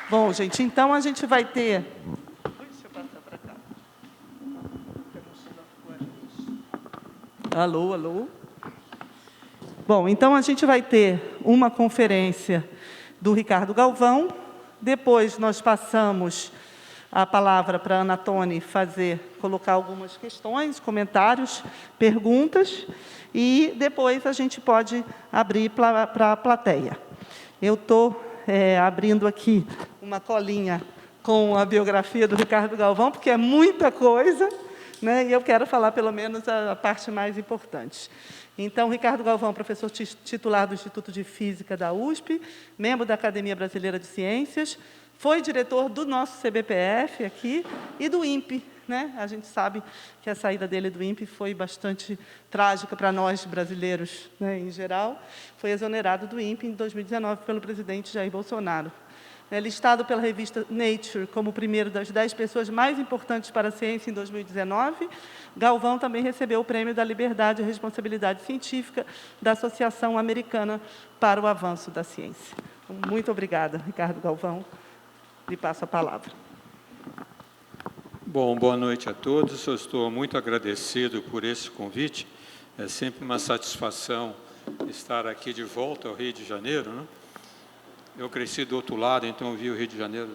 Bom, gente, então a gente vai ter... Deixa eu passar para cá. Alô, alô. Bom, então a gente vai ter uma conferência do Ricardo Galvão, depois nós passamos a palavra para a Ana Toni colocar algumas questões, comentários, perguntas, e depois a gente pode abrir para a plateia. Eu estou abrindo aqui uma colinha com a biografia do Ricardo Galvão, porque é muita coisa, né? E eu quero falar, pelo menos, a parte mais importante. Então, Ricardo Galvão, professor titular do Instituto de Física da USP, membro da Academia Brasileira de Ciências, foi diretor do nosso CBPF aqui e do INPE, né? A gente sabe que a saída dele do INPE foi bastante trágica para nós brasileiros, né, em geral. Foi exonerado do INPE em 2019 pelo presidente Jair Bolsonaro. Listado pela revista Nature como o primeiro das 10 pessoas mais importantes para a ciência em 2019, Galvão também recebeu o Prêmio da Liberdade e Responsabilidade Científica da Associação Americana para o Avanço da Ciência. Muito obrigada, Ricardo Galvão. Lhe passo a palavra. Bom, boa noite a todos. Eu estou muito agradecido por esse convite. É sempre uma satisfação estar aqui de volta ao Rio de Janeiro, né? Eu cresci do outro lado, então eu vi o Rio de Janeiro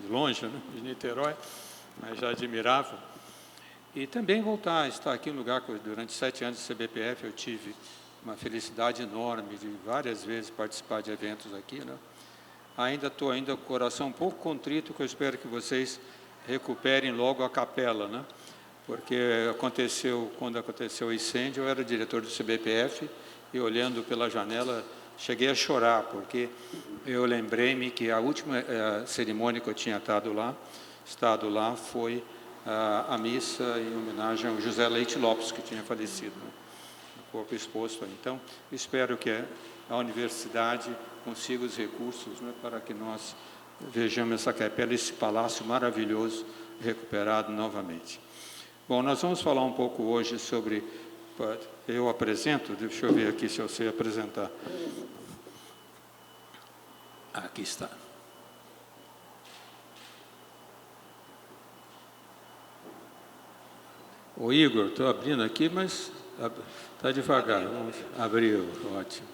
de longe, né? De Niterói, mas já admirava. E também voltar a estar aqui no lugar que durante 7 anos do CBPF eu tive uma felicidade enorme de várias vezes participar de eventos aqui, né? Ainda estou com o coração um pouco contrito, que eu espero que vocês recuperem logo a capela, né? Porque quando aconteceu o incêndio, eu era diretor do CBPF e olhando pela janela cheguei a chorar, porque eu lembrei-me que a última cerimônia que eu tinha estado lá foi a missa em homenagem ao José Leite Lopes, que tinha falecido, né? O corpo exposto. Então, espero que a universidade consiga os recursos, né, para que nós vejamos essa capela, esse palácio maravilhoso recuperado novamente. Bom, nós vamos falar um pouco hoje sobre... Eu apresento, deixa eu ver aqui se eu sei apresentar. Aqui está. O Igor, estou abrindo aqui, mas está devagar. Vamos abrir, ótimo.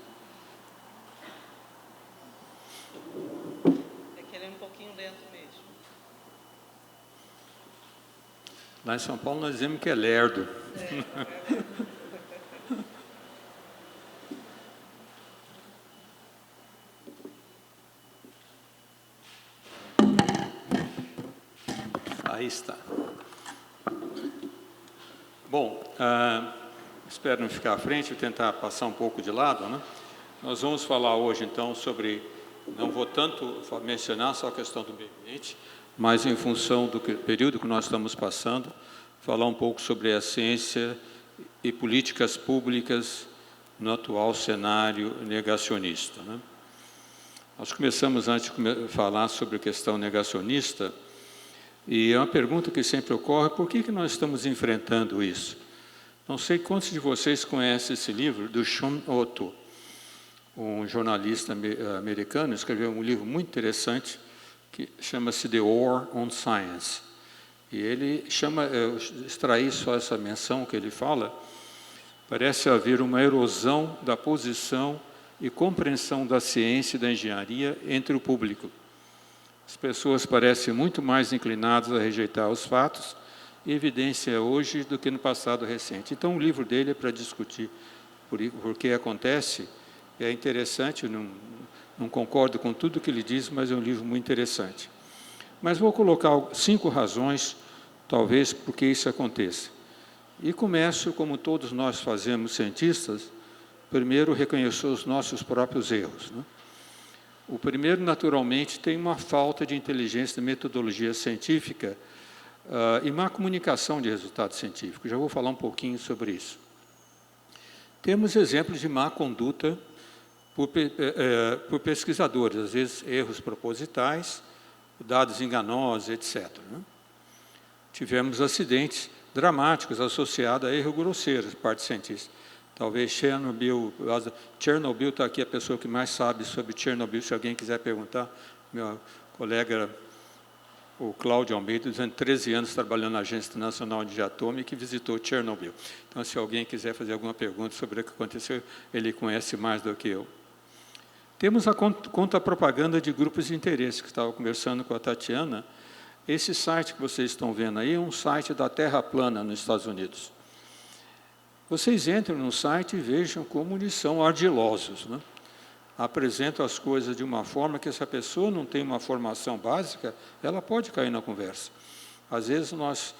É que ele é um pouquinho lento mesmo. Lá em São Paulo nós dizemos que é lerdo. Aí está. Bom, espero não ficar à frente, vou tentar passar um pouco de lado, né? Nós vamos falar hoje, então, sobre... Não vou tanto mencionar só a questão do meio ambiente, mas em função do período que nós estamos passando, falar um pouco sobre a ciência e políticas públicas no atual cenário negacionista, né? Nós começamos antes de falar sobre a questão negacionista, e é uma pergunta que sempre ocorre: por que nós estamos enfrentando isso? Não sei quantos de vocês conhecem esse livro, do Shun Otto, um jornalista americano, escreveu um livro muito interessante, que chama-se The War on Science. E ele eu extraí só essa menção que ele fala: parece haver uma erosão da posição e compreensão da ciência e da engenharia entre o público. As pessoas parecem muito mais inclinadas a rejeitar os fatos e evidência hoje do que no passado recente. Então, o livro dele é para discutir por que acontece. É interessante, não concordo com tudo que ele diz, mas é um livro muito interessante. Mas vou colocar 5 razões, talvez, por que isso aconteça. E começo, como todos nós fazemos, cientistas, primeiro reconhecer os nossos próprios erros, né? O primeiro, naturalmente, tem uma falta de inteligência de metodologia científica e má comunicação de resultados científicos. Já vou falar um pouquinho sobre isso. Temos exemplos de má conduta por pesquisadores, às vezes erros propositais, dados enganosos, etc., né? Tivemos acidentes dramáticos associados a erro grosseiro por parte de cientistas. Talvez Chernobyl está aqui a pessoa que mais sabe sobre Chernobyl, se alguém quiser perguntar, colega, o Cláudio Almeida, durante 13 anos trabalhando na Agência Internacional de Energia Atômica, que visitou Chernobyl. Então, se alguém quiser fazer alguma pergunta sobre o que aconteceu, ele conhece mais do que eu. Temos a contra-propaganda de grupos de interesse, que estava conversando com a Tatiana. Esse site que vocês estão vendo aí é um site da Terra Plana, nos Estados Unidos. Vocês entram no site e vejam como eles são ardilosos, né? Apresentam as coisas de uma forma que, se a pessoa não tem uma formação básica, ela pode cair na conversa. Às vezes nós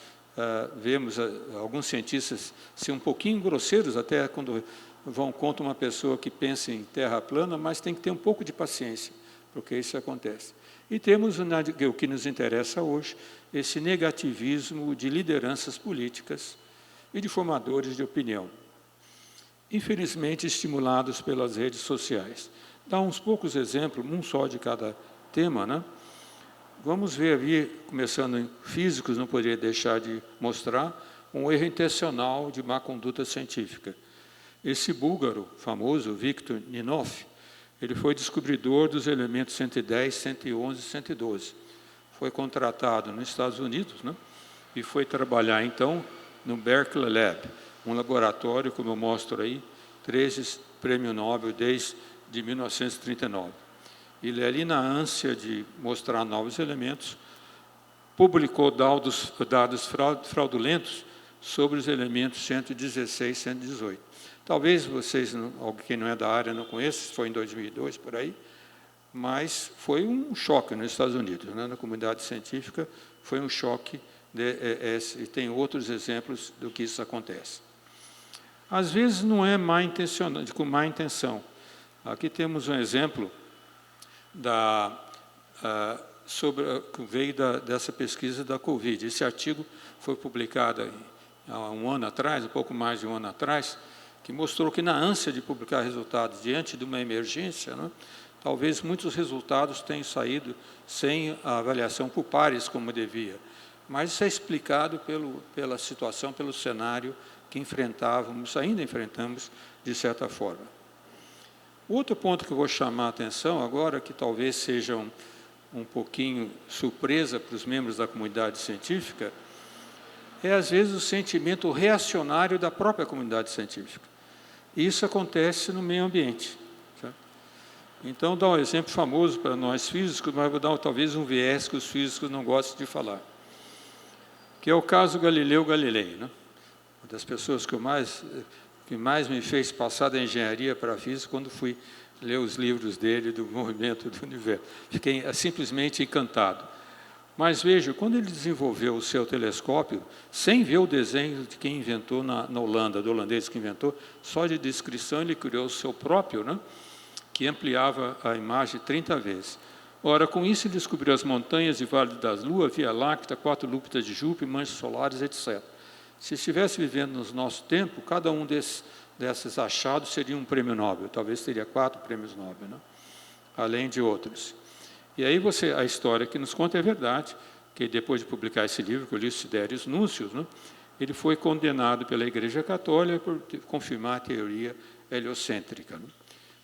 vemos alguns cientistas ser um pouquinho grosseiros, até quando vão contra uma pessoa que pensa em terra plana, mas tem que ter um pouco de paciência, porque isso acontece. E temos o que nos interessa hoje, esse negativismo de lideranças políticas e de formadores de opinião, infelizmente estimulados pelas redes sociais. Dá uns poucos exemplos, um só de cada tema, né? Vamos ver ali, começando em físicos, não poderia deixar de mostrar um erro intencional de má conduta científica. Esse búlgaro famoso, Viktor Ninov, ele foi descobridor dos elementos 110, 111 e 112. Foi contratado nos Estados Unidos, né? E foi trabalhar, então, no Berkeley Lab, um laboratório, como eu mostro aí, 13 prêmio Nobel desde 1939. Ele, ali na ânsia de mostrar novos elementos, publicou dados fraudulentos sobre os elementos 116 e 118. Talvez vocês, quem não é da área, não conheça, foi em 2002, por aí, mas foi um choque nos Estados Unidos, né? Na comunidade científica, foi um choque, e tem outros exemplos do que isso acontece. Às vezes não é com má intenção. Aqui temos um exemplo que veio dessa pesquisa da Covid. Esse artigo foi publicado há um ano atrás, um pouco mais de um ano atrás, que mostrou que, na ânsia de publicar resultados diante de uma emergência, né, talvez muitos resultados tenham saído sem a avaliação por pares como devia. Mas isso é explicado pela situação, pelo cenário que ainda enfrentamos, de certa forma. Outro ponto que eu vou chamar a atenção agora, que talvez seja um pouquinho surpresa para os membros da comunidade científica, é, às vezes, o sentimento reacionário da própria comunidade científica. E isso acontece no meio ambiente. Certo? Então, dá um exemplo famoso para nós físicos, mas vou dar talvez um viés que os físicos não gostam de falar, que é o caso Galileu Galilei, né? Uma das pessoas que mais me fez passar da engenharia para a física, quando fui ler os livros dele, do movimento do universo. Fiquei simplesmente encantado. Mas veja, quando ele desenvolveu o seu telescópio, sem ver o desenho de quem inventou na Holanda, do holandês que inventou, só de descrição ele criou o seu próprio, né, que ampliava a imagem 30 vezes. Ora, com isso ele descobriu as montanhas e vales das luas, Via Láctea, 4 lúpidas de Júpiter, manchas solares, etc. Se estivesse vivendo no nosso tempo, cada um desses achados seria um prêmio Nobel, talvez teria 4 prêmios Nobel, né? Além de outros. E aí a história que nos conta é verdade, que depois de publicar esse livro, que eu li, Sidérios Núncios, né, ele foi condenado pela Igreja Católica por confirmar a teoria heliocêntrica. Né?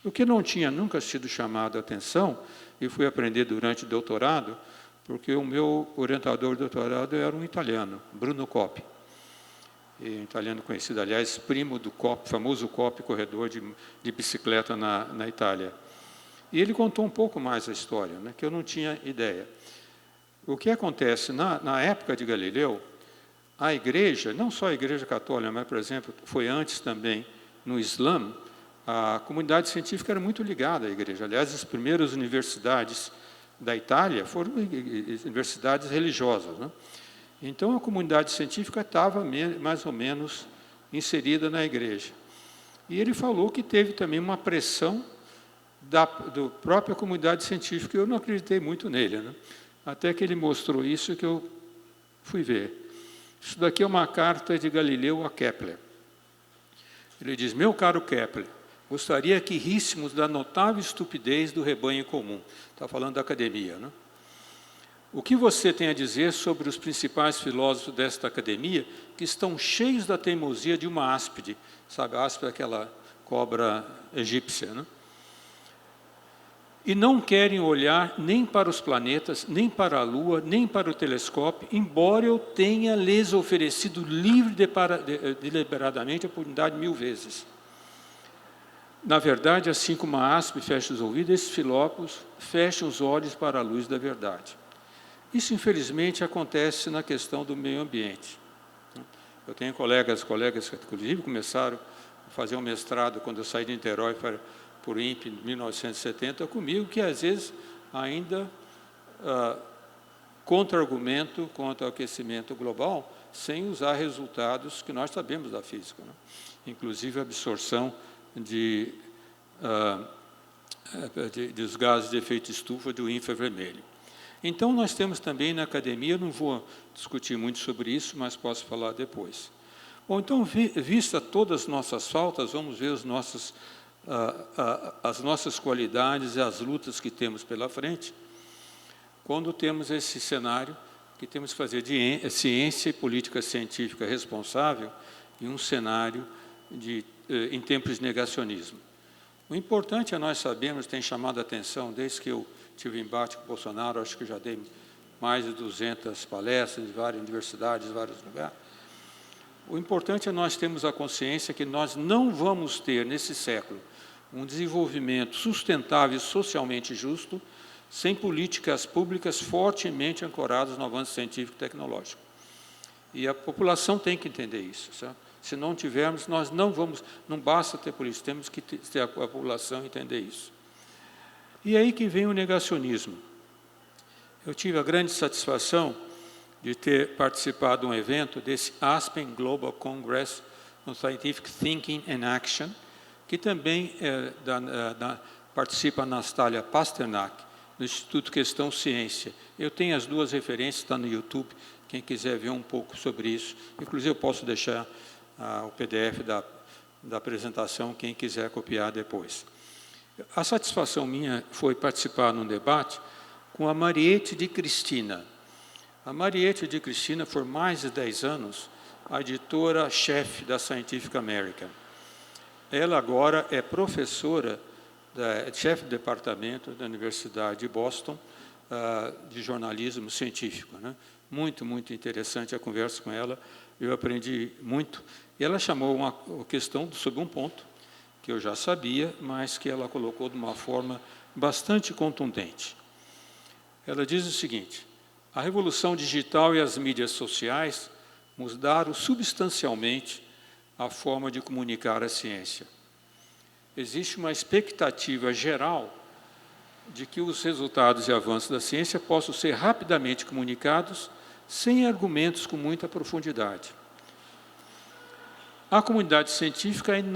O que não tinha nunca sido chamado a atenção, e fui aprender durante o doutorado, porque o meu orientador de doutorado era um italiano, Bruno Coppi. Um italiano conhecido, aliás, primo do Coppi, famoso Coppi, corredor de bicicleta na Itália. E ele contou um pouco mais a história, né, que eu não tinha ideia. O que acontece, na época de Galileu, a igreja, não só a igreja católica, mas, por exemplo, foi antes também no Islã, a comunidade científica era muito ligada à igreja. Aliás, as primeiras universidades da Itália foram universidades religiosas, né? Então, a comunidade científica estava mais ou menos inserida na igreja. E ele falou que teve também uma pressão da própria comunidade científica, e eu não acreditei muito nele, né? Até que ele mostrou isso que eu fui ver. Isso daqui é uma carta de Galileu a Kepler. Ele diz: meu caro Kepler, gostaria que ríssemos da notável estupidez do rebanho comum. Está falando da academia, né? O que você tem a dizer sobre os principais filósofos desta academia, que estão cheios da teimosia de uma áspide? Sabe, a áspide é aquela cobra egípcia, né? e não querem olhar nem para os planetas, nem para a Lua, nem para o telescópio, embora eu tenha lhes oferecido deliberadamente a oportunidade 1000 vezes. Na verdade, assim como a aspe fecha os ouvidos, esses filópos fecham os olhos para a luz da verdade. Isso, infelizmente, acontece na questão do meio ambiente. Eu tenho colegas que, inclusive, começaram a fazer um mestrado, quando eu saí de Niterói por INPE, em 1970, comigo, que, às vezes, ainda contra-argumento contra o aquecimento global, sem usar resultados que nós sabemos da física, né? Inclusive a absorção dos gases de efeito estufa do infravermelho. Então, nós temos também na academia, eu não vou discutir muito sobre isso, mas posso falar depois. Bom, então, vista todas as nossas faltas, vamos ver as nossas qualidades e as lutas que temos pela frente, quando temos esse cenário que temos que fazer de ciência e política científica responsável em um cenário em tempos de negacionismo. O importante é nós sabermos, tem chamado a atenção, desde que eu tive embate com o Bolsonaro, acho que já dei mais de 200 palestras em várias universidades, em vários lugares. O importante é nós termos a consciência que nós não vamos ter, nesse século, um desenvolvimento sustentável e socialmente justo sem políticas públicas fortemente ancoradas no avanço científico e tecnológico. E a população tem que entender isso, certo? Se não tivermos, nós não vamos, não basta ter política, temos que ter a população entender isso. E aí que vem o negacionismo. Eu tive a grande satisfação de ter participado de um evento desse Aspen Global Congress on Scientific Thinking and Action, que também participa a Natália Pasternak, do Instituto Questão Ciência. Eu tenho as duas referências, está no YouTube, quem quiser ver um pouco sobre isso. Inclusive, eu posso deixar o PDF da apresentação, quem quiser copiar depois. A satisfação minha foi participar num debate com a Mariette de Cristina. A Mariette de Cristina, por mais de 10 anos, a editora-chefe da Scientific American. Ela agora é professora, chefe de departamento da Universidade de Boston, de jornalismo científico, né? Muito, muito interessante a conversa com ela, eu aprendi muito. E ela chamou uma questão sobre um ponto que eu já sabia, mas que ela colocou de uma forma bastante contundente. Ela diz o seguinte: a revolução digital e as mídias sociais mudaram substancialmente a forma de comunicar a ciência. Existe uma expectativa geral de que os resultados e avanços da ciência possam ser rapidamente comunicados sem argumentos com muita profundidade. A comunidade científica ainda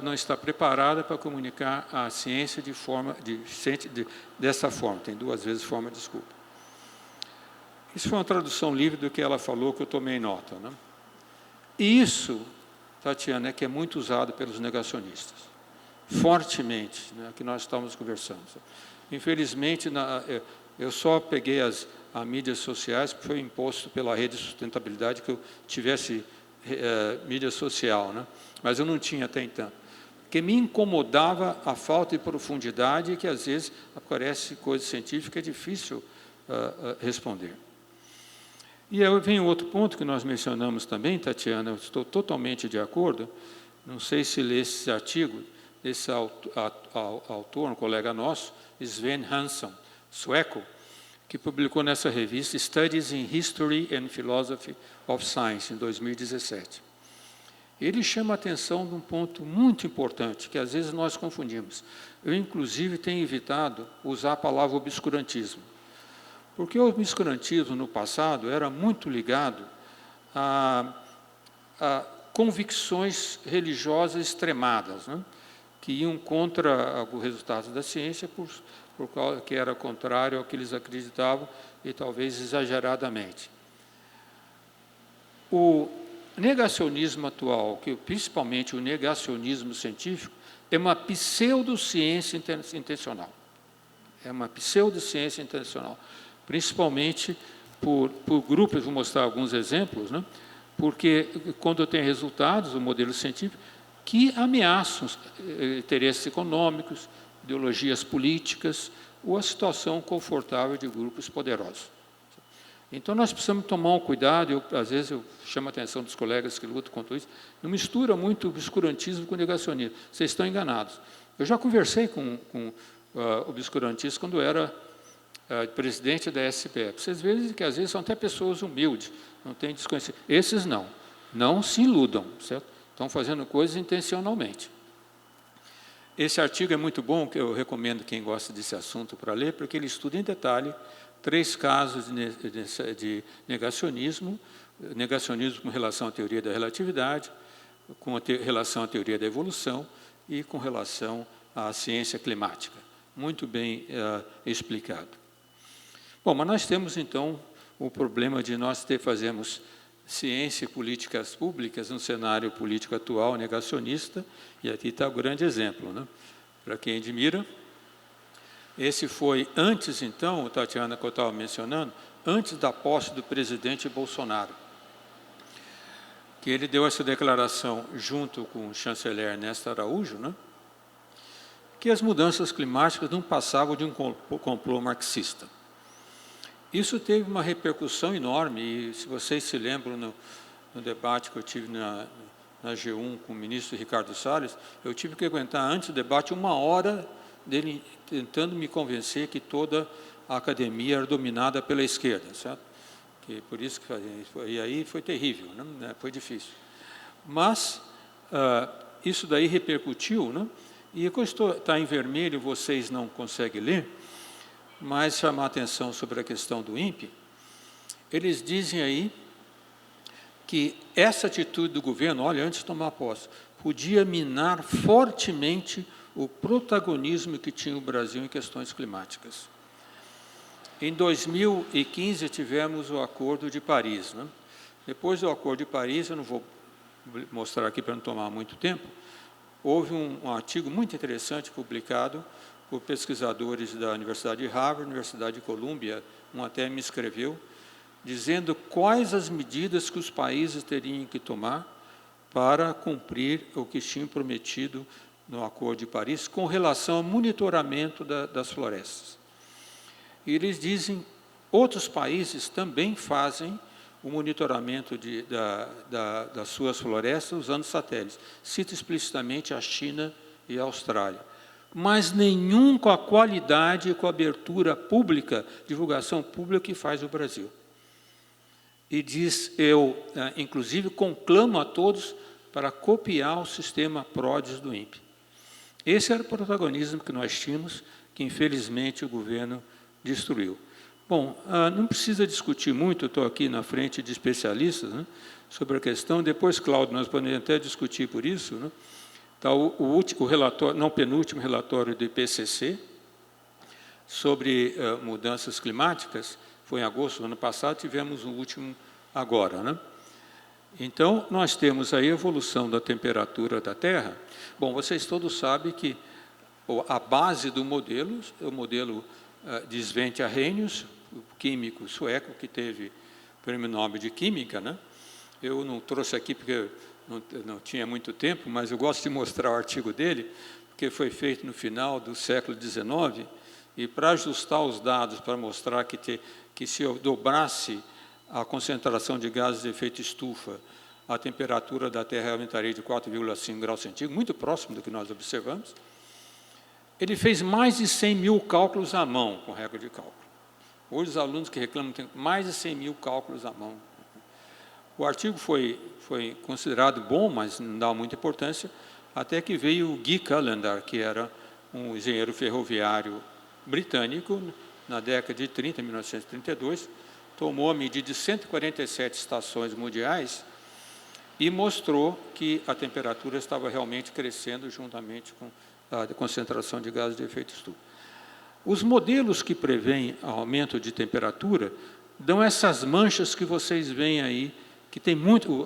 não está preparada para comunicar a ciência dessa forma. Tem duas vezes forma, desculpa. Isso foi uma tradução livre do que ela falou, que eu tomei nota, né? E isso, Tatiana, é que é muito usado pelos negacionistas, fortemente, né, que nós estamos conversando. Infelizmente, eu só peguei as mídias sociais, porque foi imposto pela Rede de Sustentabilidade que eu tivesse mídia social, né? Mas eu não tinha até então. Porque me incomodava a falta de profundidade e que, às vezes, aparece coisa científica, é difícil responder. E aí vem outro ponto que nós mencionamos também, Tatiana, eu estou totalmente de acordo, não sei se lê esse artigo, esse autor, um colega nosso, Sven Hansson, sueco, que publicou nessa revista Studies in History and Philosophy of Science, em 2017. Ele chama a atenção de um ponto muito importante, que às vezes nós confundimos. Eu, inclusive, tenho evitado usar a palavra obscurantismo, porque o obscurantismo, no passado, era muito ligado a convicções religiosas extremadas, né, que iam contra os resultados da ciência, que era contrário ao que eles acreditavam, e talvez exageradamente. O negacionismo atual, que principalmente o negacionismo científico, é uma pseudociência intencional. É uma pseudociência intencional, principalmente por grupos, vou mostrar alguns exemplos, né? Porque quando eu tenho resultados, o modelo científico, que ameaçam interesses econômicos, ideologias políticas ou a situação confortável de grupos poderosos. Então, nós precisamos tomar um cuidado, às vezes eu chamo a atenção dos colegas que lutam contra isso, não mistura muito obscurantismo com negacionismo, vocês estão enganados. Eu já conversei com obscurantistas quando era presidente da SPE. Vocês veem que, às vezes, são até pessoas humildes, não têm desconhecimento. Esses não se iludam, certo? Estão fazendo coisas intencionalmente. Esse artigo é muito bom, que eu recomendo quem gosta desse assunto para ler, porque ele estuda em detalhe 3 casos de negacionismo com relação à teoria da relatividade, com relação à teoria da evolução e com relação à ciência climática. Muito bem explicado. Bom, mas nós temos, então, o problema de nós fazermos ciência e políticas públicas no cenário político atual negacionista, e aqui está o grande exemplo, né? Para quem admira. Esse foi antes, então, Tatiana, que eu estava mencionando, antes da posse do presidente Bolsonaro, que ele deu essa declaração junto com o chanceler Ernesto Araújo, né, que as mudanças climáticas não passavam de um complô marxista. Isso teve uma repercussão enorme, e se vocês se lembram no debate que eu tive na G1 com o ministro Ricardo Salles, eu tive que aguentar antes do debate 1 hora dele tentando me convencer que toda a academia era dominada pela esquerda, certo? Que por isso que e aí foi terrível, né? Foi difícil. Mas isso daí repercutiu, né? E está em vermelho, vocês não conseguem ler, mas chamar a atenção sobre a questão do INPE. Eles dizem aí que essa atitude do governo, olha, antes de tomar posse, podia minar fortemente o protagonismo que tinha o Brasil em questões climáticas. Em 2015, tivemos o Acordo de Paris, né? Depois do Acordo de Paris, eu não vou mostrar aqui para não tomar muito tempo, houve um artigo muito interessante publicado por pesquisadores da Universidade de Harvard, Universidade de Colômbia, um até me escreveu, dizendo quais as medidas que os países teriam que tomar para cumprir o que tinham prometido no Acordo de Paris com relação ao monitoramento das florestas. E eles dizem, outros países também fazem o monitoramento das suas florestas usando satélites. Cita explicitamente a China e a Austrália. Mas nenhum com a qualidade e com a abertura pública, divulgação pública que faz o Brasil. E diz, eu inclusive conclamo a todos para copiar o sistema PRODES do INPE. Esse era o protagonismo que nós tínhamos, que infelizmente o governo destruiu. Bom, não precisa discutir muito, eu estou aqui na frente de especialistas, né, sobre a questão. Depois, Cláudio, nós podemos até discutir por isso, né? Está o relatório, não penúltimo relatório do IPCC sobre mudanças climáticas, foi em agosto do ano passado, tivemos o último agora, né? Então, nós temos aí a evolução da temperatura da Terra. Bom, vocês todos sabem que a base do modelo é o modelo de Svante Arrhenius, o químico sueco que teve o Prêmio Nobel de Química, né? Eu não trouxe aqui porque não tinha muito tempo, mas eu gosto de mostrar o artigo dele, porque foi feito no final do século XIX, e para ajustar os dados, para mostrar que se eu dobrasse a concentração de gases de efeito estufa, a temperatura da Terra aumentaria de 4,5 graus centígrados, muito próximo do que nós observamos. Ele fez mais de 100 mil cálculos à mão, com regra de cálculo. Hoje, os alunos que reclamam têm mais de 100 mil cálculos à mão. O artigo foi considerado bom, mas não dá muita importância, até que veio o Guy Callendar, que era um engenheiro ferroviário britânico, na década de 30, 1932, tomou a medida de 147 estações mundiais e mostrou que a temperatura estava realmente crescendo juntamente com a concentração de gases de efeito estufa. Os modelos que prevêem aumento de temperatura dão essas manchas que vocês veem aí, que tem muito.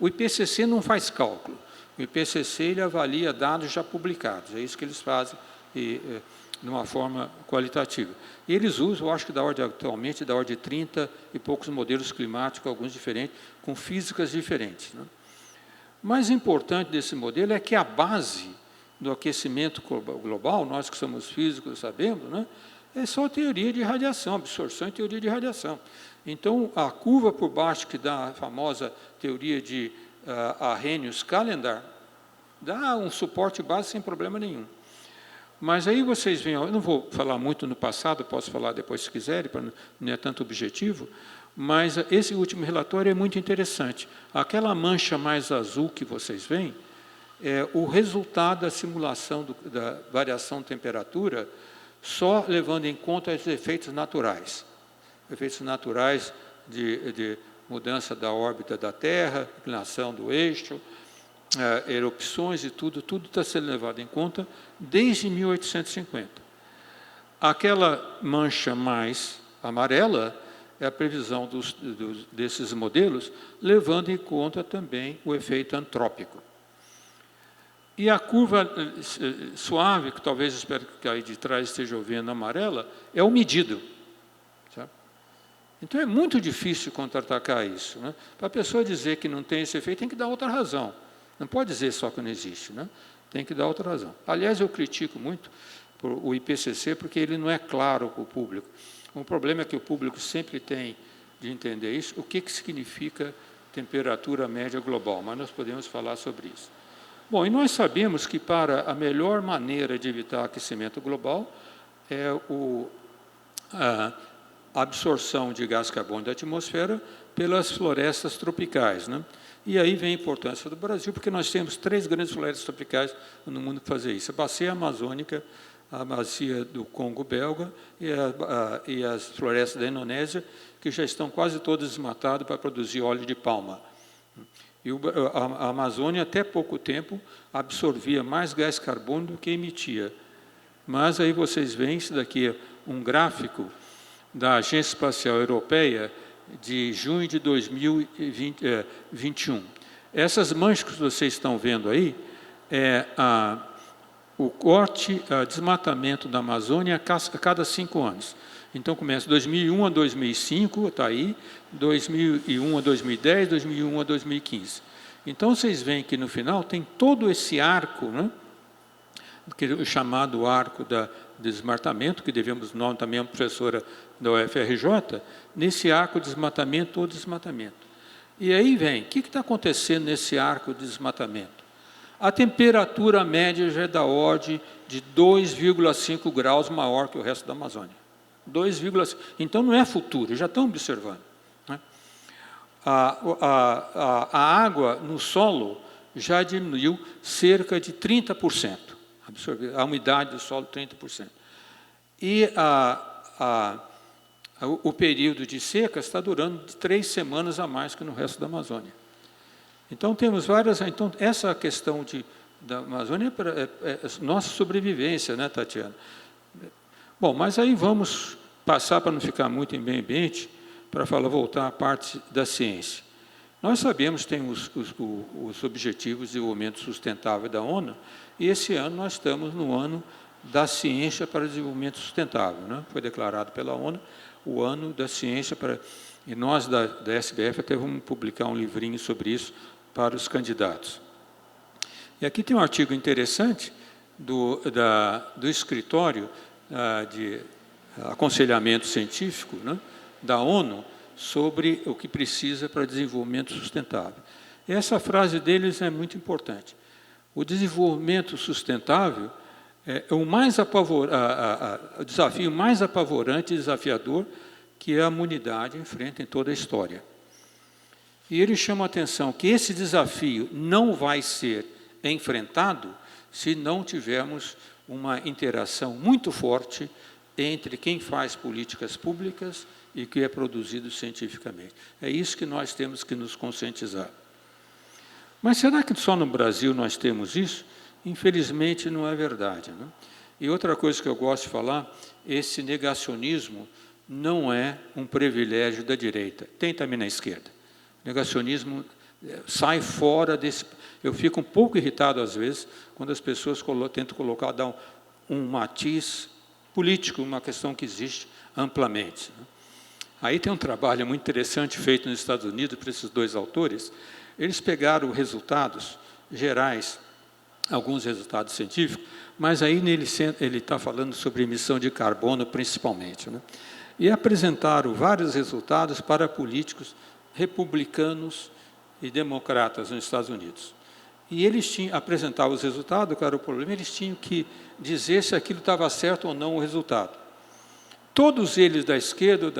O IPCC não faz cálculo. O IPCC ele avalia dados já publicados, é isso que eles fazem de uma forma qualitativa. E eles usam, eu acho que atualmente, da ordem de 30 e poucos modelos climáticos, alguns diferentes, com físicas diferentes, né? O mais importante desse modelo é que a base do aquecimento global, nós que somos físicos sabemos, né? É só teoria de radiação, absorção e teoria de radiação. Então, a curva por baixo, que dá a famosa teoria de Arrhenius-Calendar, dá um suporte base sem problema nenhum. Mas aí vocês veem, eu não vou falar muito no passado, posso falar depois se quiserem, não é tanto objetivo, mas esse último relatório é muito interessante. Aquela mancha mais azul que vocês veem é o resultado da simulação da variação de temperatura, só levando em conta os efeitos naturais. Efeitos naturais de mudança da órbita da Terra, inclinação do eixo, erupções e tudo está sendo levado em conta desde 1850. Aquela mancha mais amarela é a previsão desses modelos, levando em conta também o efeito antrópico. E a curva suave, que talvez espero que aí de trás esteja vendo amarela, é o medido. Sabe? Então é muito difícil contra-atacar isso. Né? Para a pessoa dizer que não tem esse efeito, tem que dar outra razão. Não pode dizer só que não existe, né? Tem que dar outra razão. Aliás, eu critico muito o IPCC, porque ele não é claro para o público. O problema é que o público sempre tem de entender isso, o que significa temperatura média global, mas nós podemos falar sobre isso. Bom, e nós sabemos que para a melhor maneira de evitar aquecimento global é a absorção de gás carbônico da atmosfera pelas florestas tropicais, né? E aí vem a importância do Brasil, porque nós temos 3 grandes florestas tropicais no mundo para fazer isso. A bacia amazônica, a bacia do Congo belga e as florestas da Indonésia, que já estão quase todas desmatadas para produzir óleo de palma. E a Amazônia, até pouco tempo, absorvia mais gás carbônico do que emitia. Mas aí vocês veem, isso daqui é um gráfico da Agência Espacial Europeia de junho de 2021. Essas manchas que vocês estão vendo aí é o corte, desmatamento da Amazônia a cada 5 anos. Então, começa 2001 a 2005, está aí, 2001 a 2010, 2001 a 2015. Então, vocês veem que, no final, tem todo esse arco, né, que é o chamado arco do desmatamento, que devemos nome também a professora da UFRJ, nesse arco de desmatamento ou desmatamento. E aí vem, o que está acontecendo nesse arco de desmatamento? A temperatura média já é da ordem de 2,5 graus maior que o resto da Amazônia. 2,5. Então, não é futuro, já estão observando. Né? A água no solo já diminuiu cerca de 30%. A umidade do solo, 30%. E o período de seca está durando de 3 semanas a mais que no resto da Amazônia. Então, temos várias... Então, essa questão da Amazônia é nossa sobrevivência, né, Tatiana? Bom, mas aí vamos passar, para não ficar muito em meio ambiente, para voltar à parte da ciência. Nós sabemos que tem os Objetivos de Desenvolvimento Sustentável da ONU, e esse ano nós estamos no ano da ciência para o desenvolvimento sustentável, né? Foi declarado pela ONU o ano da ciência para... E nós, da SBF, até vamos publicar um livrinho sobre isso para os candidatos. E aqui tem um artigo interessante do escritório de aconselhamento científico, né, da ONU, sobre o que precisa para desenvolvimento sustentável. E essa frase deles é muito importante. O desenvolvimento sustentável é o desafio mais apavorante e desafiador que a humanidade enfrenta em toda a história. E ele chama a atenção que esse desafio não vai ser enfrentado se não tivermos uma interação muito forte entre quem faz políticas públicas e que é produzido cientificamente. É isso que nós temos que nos conscientizar. Mas será que só no Brasil nós temos isso? Infelizmente, não é verdade, né? E outra coisa que eu gosto de falar, esse negacionismo não é um privilégio da direita, tem também na esquerda. Negacionismo sai fora desse... Eu fico um pouco irritado, às vezes, quando as pessoas tentam colocar, dar um matiz político, uma questão que existe amplamente, né? Aí tem um trabalho muito interessante feito nos Estados Unidos por esses 2 autores. Eles pegaram resultados gerais alguns resultados científicos, mas aí ele está falando sobre emissão de carbono principalmente, né? E apresentaram vários resultados para políticos republicanos e democratas nos Estados Unidos. E eles tinham apresentar os resultados, qual era o problema, eles tinham que dizer se aquilo estava certo ou não o resultado. Todos eles da esquerda,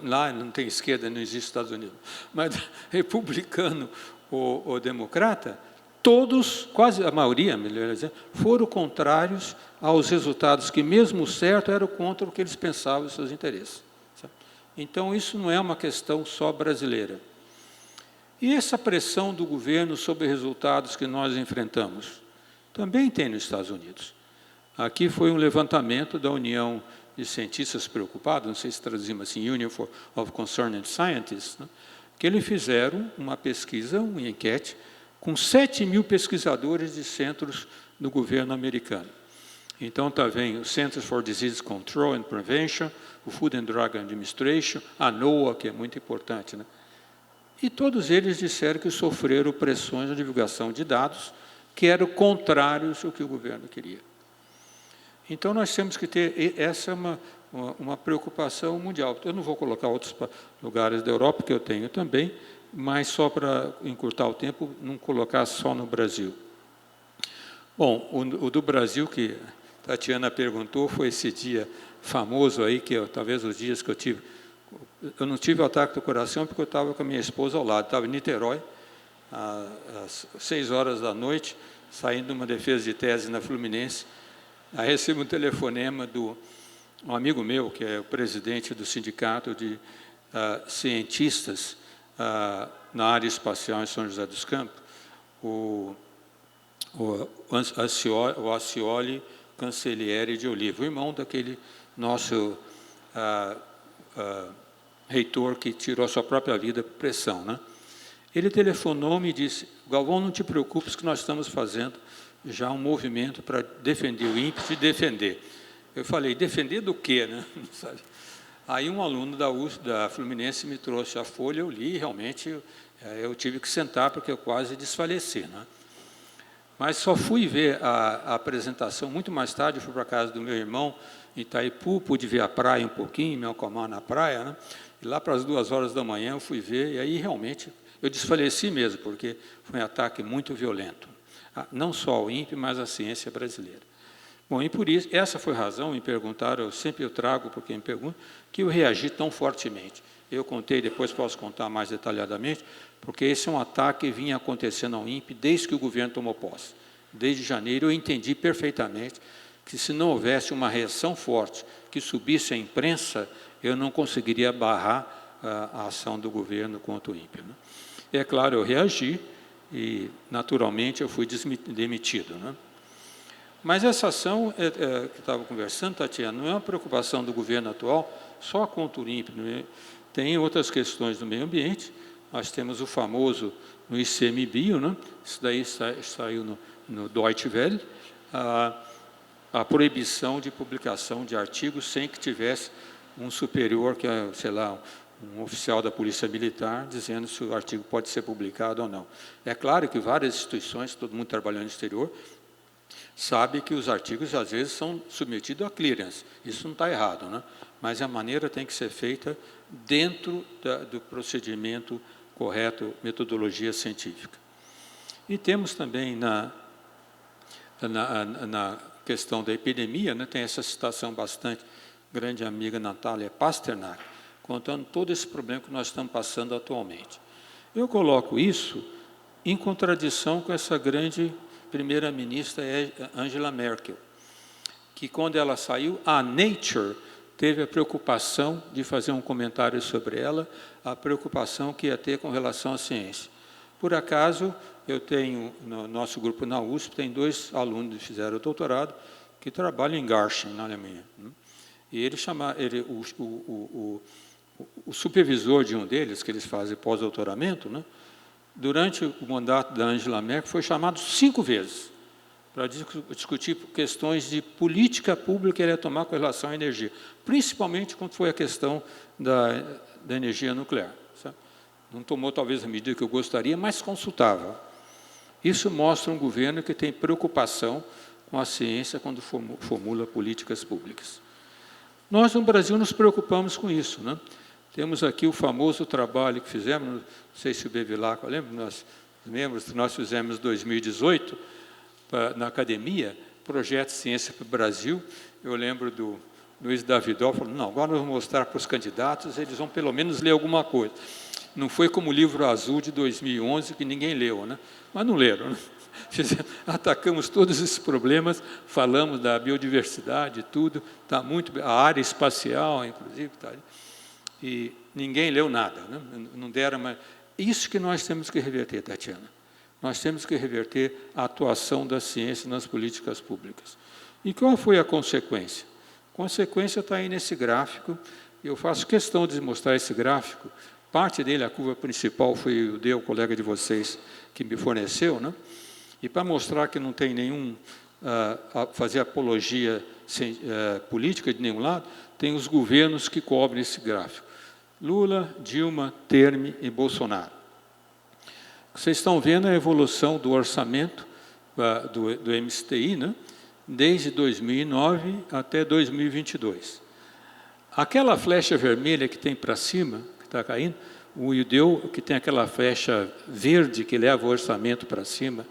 lá não tem esquerda, não existe Estados Unidos, mas republicano ou democrata, todos, quase a maioria, melhor dizendo, foram contrários aos resultados que, mesmo certo, eram contra o que eles pensavam, os seus interesses. Sabe? Então, isso não é uma questão só brasileira. E essa pressão do governo sobre resultados que nós enfrentamos, também tem nos Estados Unidos. Aqui foi um levantamento da União de Cientistas Preocupados, não sei se traduzimos assim, Union of Concerned Scientists, né, que eles fizeram uma pesquisa, uma enquete, com 7.000 pesquisadores de centros do governo americano. Então, está vendo o Centers for Disease Control and Prevention, o Food and Drug Administration, a NOAA, que é muito importante, né? E todos eles disseram que sofreram pressões na divulgação de dados que eram contrários ao que o governo queria. Então, nós temos que ter, essa é uma preocupação mundial. Eu não vou colocar outros lugares da Europa, que eu tenho também, mas só para encurtar o tempo, não colocar só no Brasil. Bom, o do Brasil, que a Tatiana perguntou, foi esse dia famoso aí, que talvez os dias que eu tive... Eu não tive o ataque do coração porque eu estava com a minha esposa ao lado, estava em Niterói, às 6 horas da noite, saindo de uma defesa de tese na Fluminense. Aí recebo um telefonema de um amigo meu, que é o presidente do sindicato de cientistas na área espacial em São José dos Campos, o Acioli Cancellieri de Oliva, o irmão daquele nosso reitor que tirou a sua própria vida por pressão, né? Ele telefonou-me e disse: Galvão, não te preocupes que nós estamos fazendo já um movimento para defender o INPE, te defender. Eu falei, defender do quê, né? Sabe? Aí um aluno da Fluminense me trouxe a folha, eu li, e realmente eu tive que sentar porque eu quase desfaleci, né? Mas só fui ver a apresentação muito mais tarde, fui para a casa do meu irmão, em Itaipu, pude ver a praia um pouquinho, me acalmar na praia, né? E lá para as 2 horas da manhã eu fui ver, e aí realmente eu desfaleci mesmo, porque foi um ataque muito violento. Não só ao INPE, mas à ciência brasileira. Bom, e por isso, essa foi a razão, me perguntaram, eu trago, porque me perguntam, que eu reagi tão fortemente. Eu contei, depois posso contar mais detalhadamente, porque esse é um ataque que vinha acontecendo ao INPE desde que o governo tomou posse. Desde janeiro, eu entendi perfeitamente que se não houvesse uma reação forte, que subisse a imprensa, eu não conseguiria barrar a ação do governo contra o INPE, né? É claro, eu reagi e, naturalmente, eu fui demitido, né? Mas essa ação, que estava conversando, Tatiana, não é uma preocupação do governo atual só contra o INPE, né? Tem outras questões do meio ambiente. Nós temos o famoso no ICMBio, né? Isso daí saiu no Deutsche Welle, a proibição de publicação de artigos sem que tivesse um superior, que é, sei lá, um oficial da Polícia Militar, dizendo se o artigo pode ser publicado ou não. É claro que várias instituições, todo mundo trabalhando no exterior, sabe que os artigos, às vezes, são submetidos a clearance. Isso não está errado, né? Mas a maneira tem que ser feita dentro do procedimento correto, metodologia científica. E temos também, na questão da epidemia, né, tem essa citação bastante, grande amiga Natália Pasternak, contando todo esse problema que nós estamos passando atualmente. Eu coloco isso em contradição com essa grande primeira-ministra Angela Merkel, que quando ela saiu, a Nature teve a preocupação de fazer um comentário sobre ela, a preocupação que ia ter com relação à ciência. Por acaso, eu tenho, no nosso grupo na USP, tem 2 alunos que fizeram doutorado, que trabalham em Garching, na Alemanha. E o supervisor de um deles, que eles fazem pós-doutoramento, né, durante o mandato da Angela Merkel, foi chamado 5 vezes para discutir questões de política pública que ele ia tomar com relação à energia, principalmente quando foi a questão da energia nuclear. Sabe? Não tomou, talvez, a medida que eu gostaria, mas consultava. Isso mostra um governo que tem preocupação com a ciência quando formula políticas públicas. Nós, no Brasil, nos preocupamos com isso, né? Temos aqui o famoso trabalho que fizemos, não sei se o Bevilacqua lembra, nós fizemos em 2018, na academia, Projeto Ciência para o Brasil. Eu lembro do Luiz Davidó, falando, não, agora nós vamos mostrar para os candidatos, eles vão pelo menos ler alguma coisa. Não foi como o livro azul de 2011, que ninguém leu, né? Mas não leram, né? Atacamos todos esses problemas, falamos da biodiversidade, tudo, está muito bem, a área espacial, inclusive, tá, e ninguém leu nada, né? Não deram mais. Isso que nós temos que reverter, Tatiana. Nós temos que reverter a atuação da ciência nas políticas públicas. E qual foi a consequência? A consequência está aí nesse gráfico, e eu faço questão de mostrar esse gráfico. Parte dele, a curva principal, foi o colega de vocês, que me forneceu, né? E para mostrar que não tem nenhum, fazer apologia política de nenhum lado, tem os governos que cobrem esse gráfico. Lula, Dilma, Temer e Bolsonaro. Vocês estão vendo a evolução do orçamento do MSTI, né? Desde 2009 até 2022. Aquela flecha vermelha que tem para cima, que está caindo, o IUDEU, que tem aquela flecha verde que leva o orçamento para cima,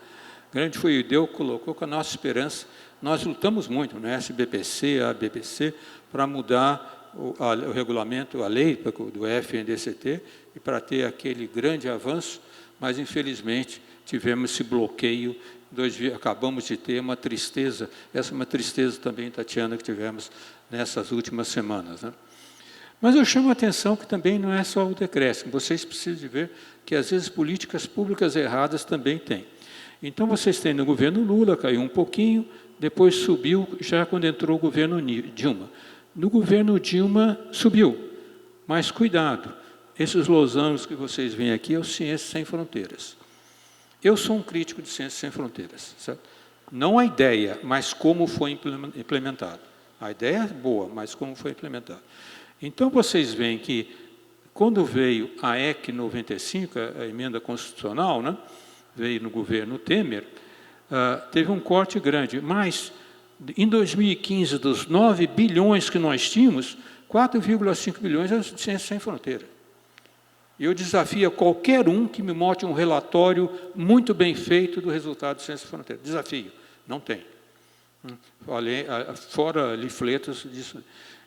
grande foi o IUDEU, colocou com a nossa esperança. Nós lutamos muito, no SBPC, a BBC, para mudar o regulamento, a lei do FNDCT, e para ter aquele grande avanço, mas, infelizmente, tivemos esse bloqueio, acabamos de ter uma tristeza, essa é uma tristeza também, Tatiana, que tivemos nessas últimas semanas, né? Mas eu chamo a atenção que também não é só o decréscimo, vocês precisam de ver que, às vezes, políticas públicas erradas também têm. Então, vocês têm no governo Lula, caiu um pouquinho, depois subiu, já quando entrou o governo Dilma. No governo Dilma, subiu, mas cuidado, esses losangos que vocês veem aqui é o Ciências Sem Fronteiras. Eu sou um crítico de Ciências Sem Fronteiras, certo? Não a ideia, mas como foi implementado. A ideia é boa, mas como foi implementado. Então, vocês veem que, quando veio a EC 95, a emenda constitucional, né, veio no governo Temer, teve um corte grande, mas, em 2015, dos 9 bilhões que nós tínhamos, 4,5 bilhões era de Ciência Sem Fronteira. Eu desafio a qualquer um que me monte um relatório muito bem feito do resultado de Ciência Sem Fronteira. Desafio, não tem. Fora leafletos disso.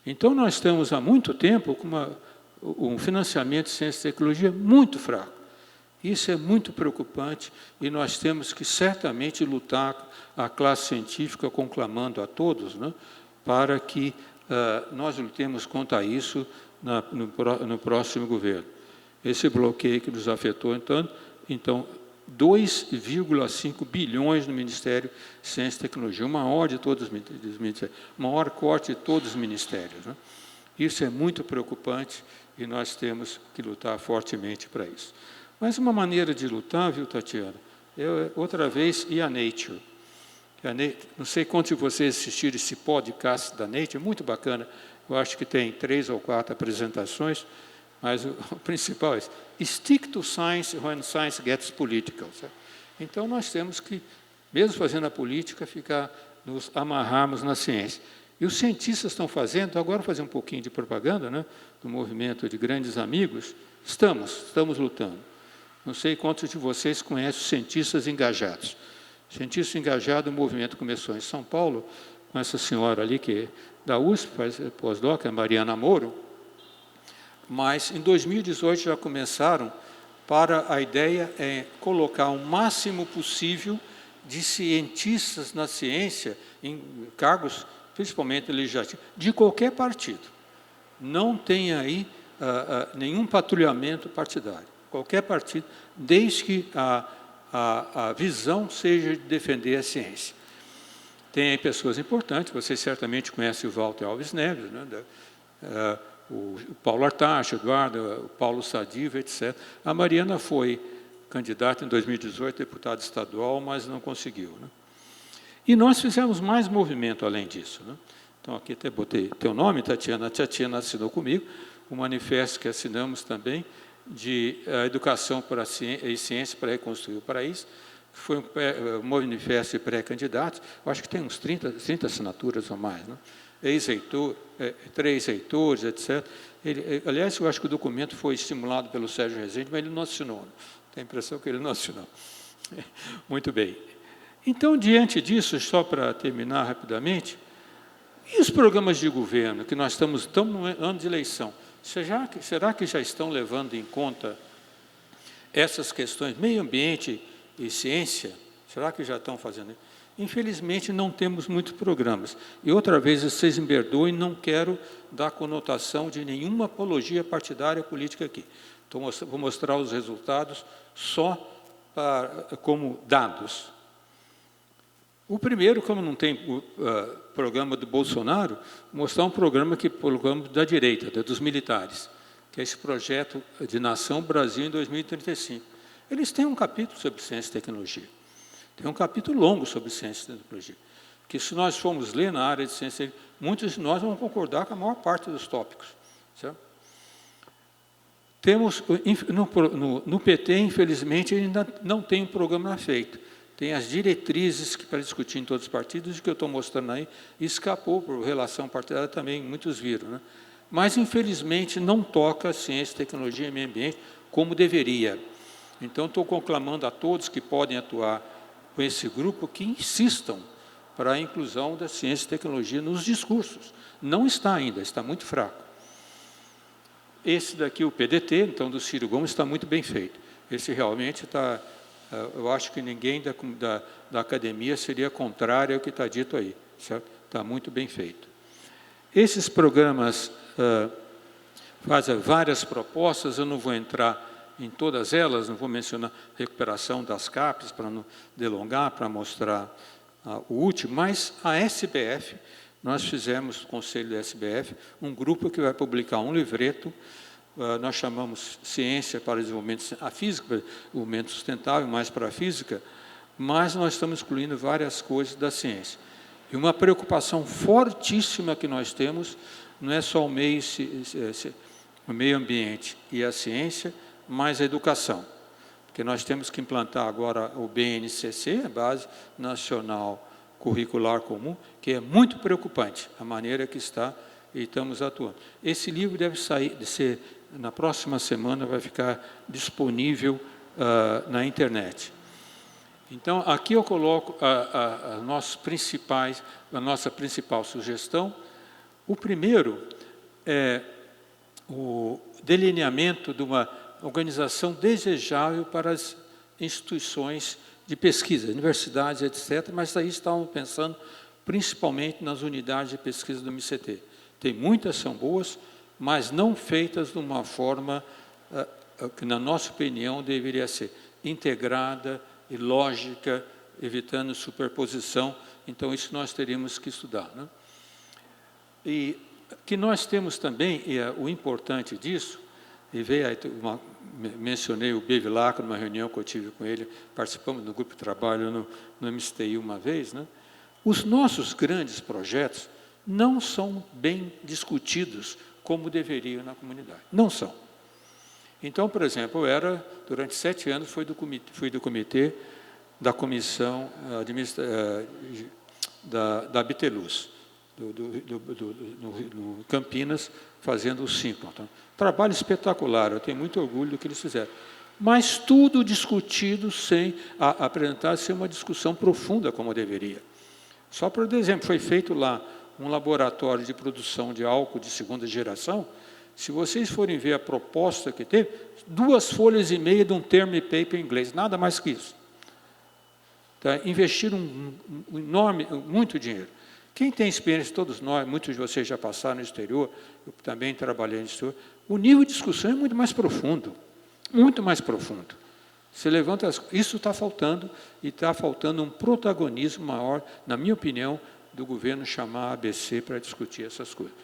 Então, nós estamos há muito tempo com um financiamento de ciência e tecnologia muito fraco. Isso é muito preocupante e nós temos que certamente lutar, a classe científica conclamando a todos, né, para que nós lutemos contra isso no próximo governo. Esse bloqueio que nos afetou, então 2,5 bilhões no Ministério de Ciência e Tecnologia, o maior de todos os ministérios, o maior corte de todos os ministérios, né? Isso é muito preocupante e nós temos que lutar fortemente para isso. Mas uma maneira de lutar, viu, Tatiana, outra vez, e a Nature. Não sei quantos de vocês assistiram esse podcast da Nature, muito bacana, eu acho que tem 3 ou 4 apresentações, mas o principal é stick to science when science gets political. Certo? Então, nós temos que, mesmo fazendo a política, nos amarrarmos na ciência. E os cientistas estão fazendo, agora fazer um pouquinho de propaganda, né, do movimento de grandes amigos, estamos lutando. Não sei quantos de vocês conhecem os cientistas engajados. Cientista engajado, o movimento começou em São Paulo, com essa senhora ali, que é da USP, faz pós-doc, a Mariana Moro, mas em 2018 já começaram, a ideia é colocar o máximo possível de cientistas na ciência, em cargos, principalmente legislativos, de qualquer partido. Não tem aí nenhum patrulhamento partidário. Qualquer partido, desde que a visão seja de defender a ciência. Tem aí pessoas importantes, vocês certamente conhecem o Walter Alves Neves, né, o Paulo Artacho, Eduardo, o Paulo Sadiva, etc. A Mariana foi candidata em 2018, deputada estadual, mas não conseguiu, né? E nós fizemos mais movimento além disso, né? Então, aqui até botei teu nome, Tatiana. A Tatiana assinou comigo, o manifesto que assinamos também, de educação e ciência para reconstruir o país. foi um manifesto de pré-candidatos, eu acho que tem uns 30 assinaturas ou mais, né? Ex-reitor, 3 reitores, etc. Aliás, eu acho que o documento foi estimulado pelo Sérgio Rezende, mas ele não assinou. Né? Tenho a impressão que ele não assinou. Muito bem. Então, diante disso, só para terminar rapidamente, e os programas de governo, que nós estamos no ano de eleição, será que já estão levando em conta essas questões, meio ambiente e ciência? Será que já estão fazendo isso? Infelizmente, não temos muitos programas. E outra vez, vocês me perdoem, não quero dar conotação de nenhuma apologia partidária política aqui. Vou mostrar os resultados só como dados. O primeiro, como não tem o programa do Bolsonaro, mostrar um programa da direita, dos militares, que é esse projeto de Nação Brasil em 2035. Eles têm um capítulo sobre ciência e tecnologia. Tem um capítulo longo sobre ciência e tecnologia, que se nós formos ler na área de ciência, muitos de nós vão concordar com a maior parte dos tópicos. Certo? Temos, no PT, infelizmente, ainda não tem um programa feito. Tem as diretrizes para discutir em todos os partidos, que eu estou mostrando aí, e escapou por relação partidária também, muitos viram. Né? Mas, infelizmente, não toca ciência, tecnologia e meio ambiente como deveria. Então, estou conclamando a todos que podem atuar com esse grupo que insistam para a inclusão da ciência e tecnologia nos discursos. Não está ainda, está muito fraco. Esse daqui, o PDT, então, do Ciro Gomes, está muito bem feito. Esse realmente está... Eu acho que ninguém da academia seria contrário ao que está dito aí. Certo? Está muito bem feito. Esses programas fazem várias propostas, eu não vou entrar em todas elas, não vou mencionar recuperação das CAPES, para não delongar, para mostrar o último, mas a SBF, nós fizemos, o Conselho da SBF, um grupo que vai publicar um livreto, nós chamamos Ciência para o Desenvolvimento, a Física para o Desenvolvimento Sustentável, mais para a Física, mas nós estamos excluindo várias coisas da ciência. E uma preocupação fortíssima que nós temos, não é só o meio ambiente e a ciência, mas a educação. Porque nós temos que implantar agora o BNCC, a Base Nacional Curricular Comum, que é muito preocupante, a maneira que está e estamos atuando. Esse livro deve ser, na próxima semana, vai ficar disponível na internet. Então, aqui eu coloco a nossa principal sugestão. O primeiro é o delineamento de uma organização desejável para as instituições de pesquisa, universidades, etc., mas aí estávamos pensando principalmente nas unidades de pesquisa do MCT. Tem muitas são boas, mas não feitas de uma forma que, na nossa opinião, deveria ser integrada e lógica, evitando superposição. Então, isso nós teríamos que estudar. Né? E que nós temos também, e o importante disso, e veio aí mencionei o Bevilacqua numa reunião que eu tive com ele, participamos do grupo de trabalho no MSTI uma vez, né? Os nossos grandes projetos não são bem discutidos como deveriam na comunidade. Não são. Então, por exemplo, durante 7 anos, fui do comitê da comissão da Biteluz, no Campinas, fazendo o Síncron. Então, trabalho espetacular, eu tenho muito orgulho do que eles fizeram. Mas tudo discutido sem apresentar ser uma discussão profunda como deveria. Só por exemplo, foi feito lá um laboratório de produção de álcool de segunda geração. Se vocês forem ver a proposta que teve, 2 folhas e meia de um term paper em inglês, nada mais que isso. Tá? Investiram muito dinheiro. Quem tem experiência, todos nós, muitos de vocês já passaram no exterior, eu também trabalhei no exterior, o nível de discussão é muito mais profundo, muito mais profundo. Você levanta isso está faltando, e está faltando um protagonismo maior, na minha opinião, do governo chamar a ABC para discutir essas coisas.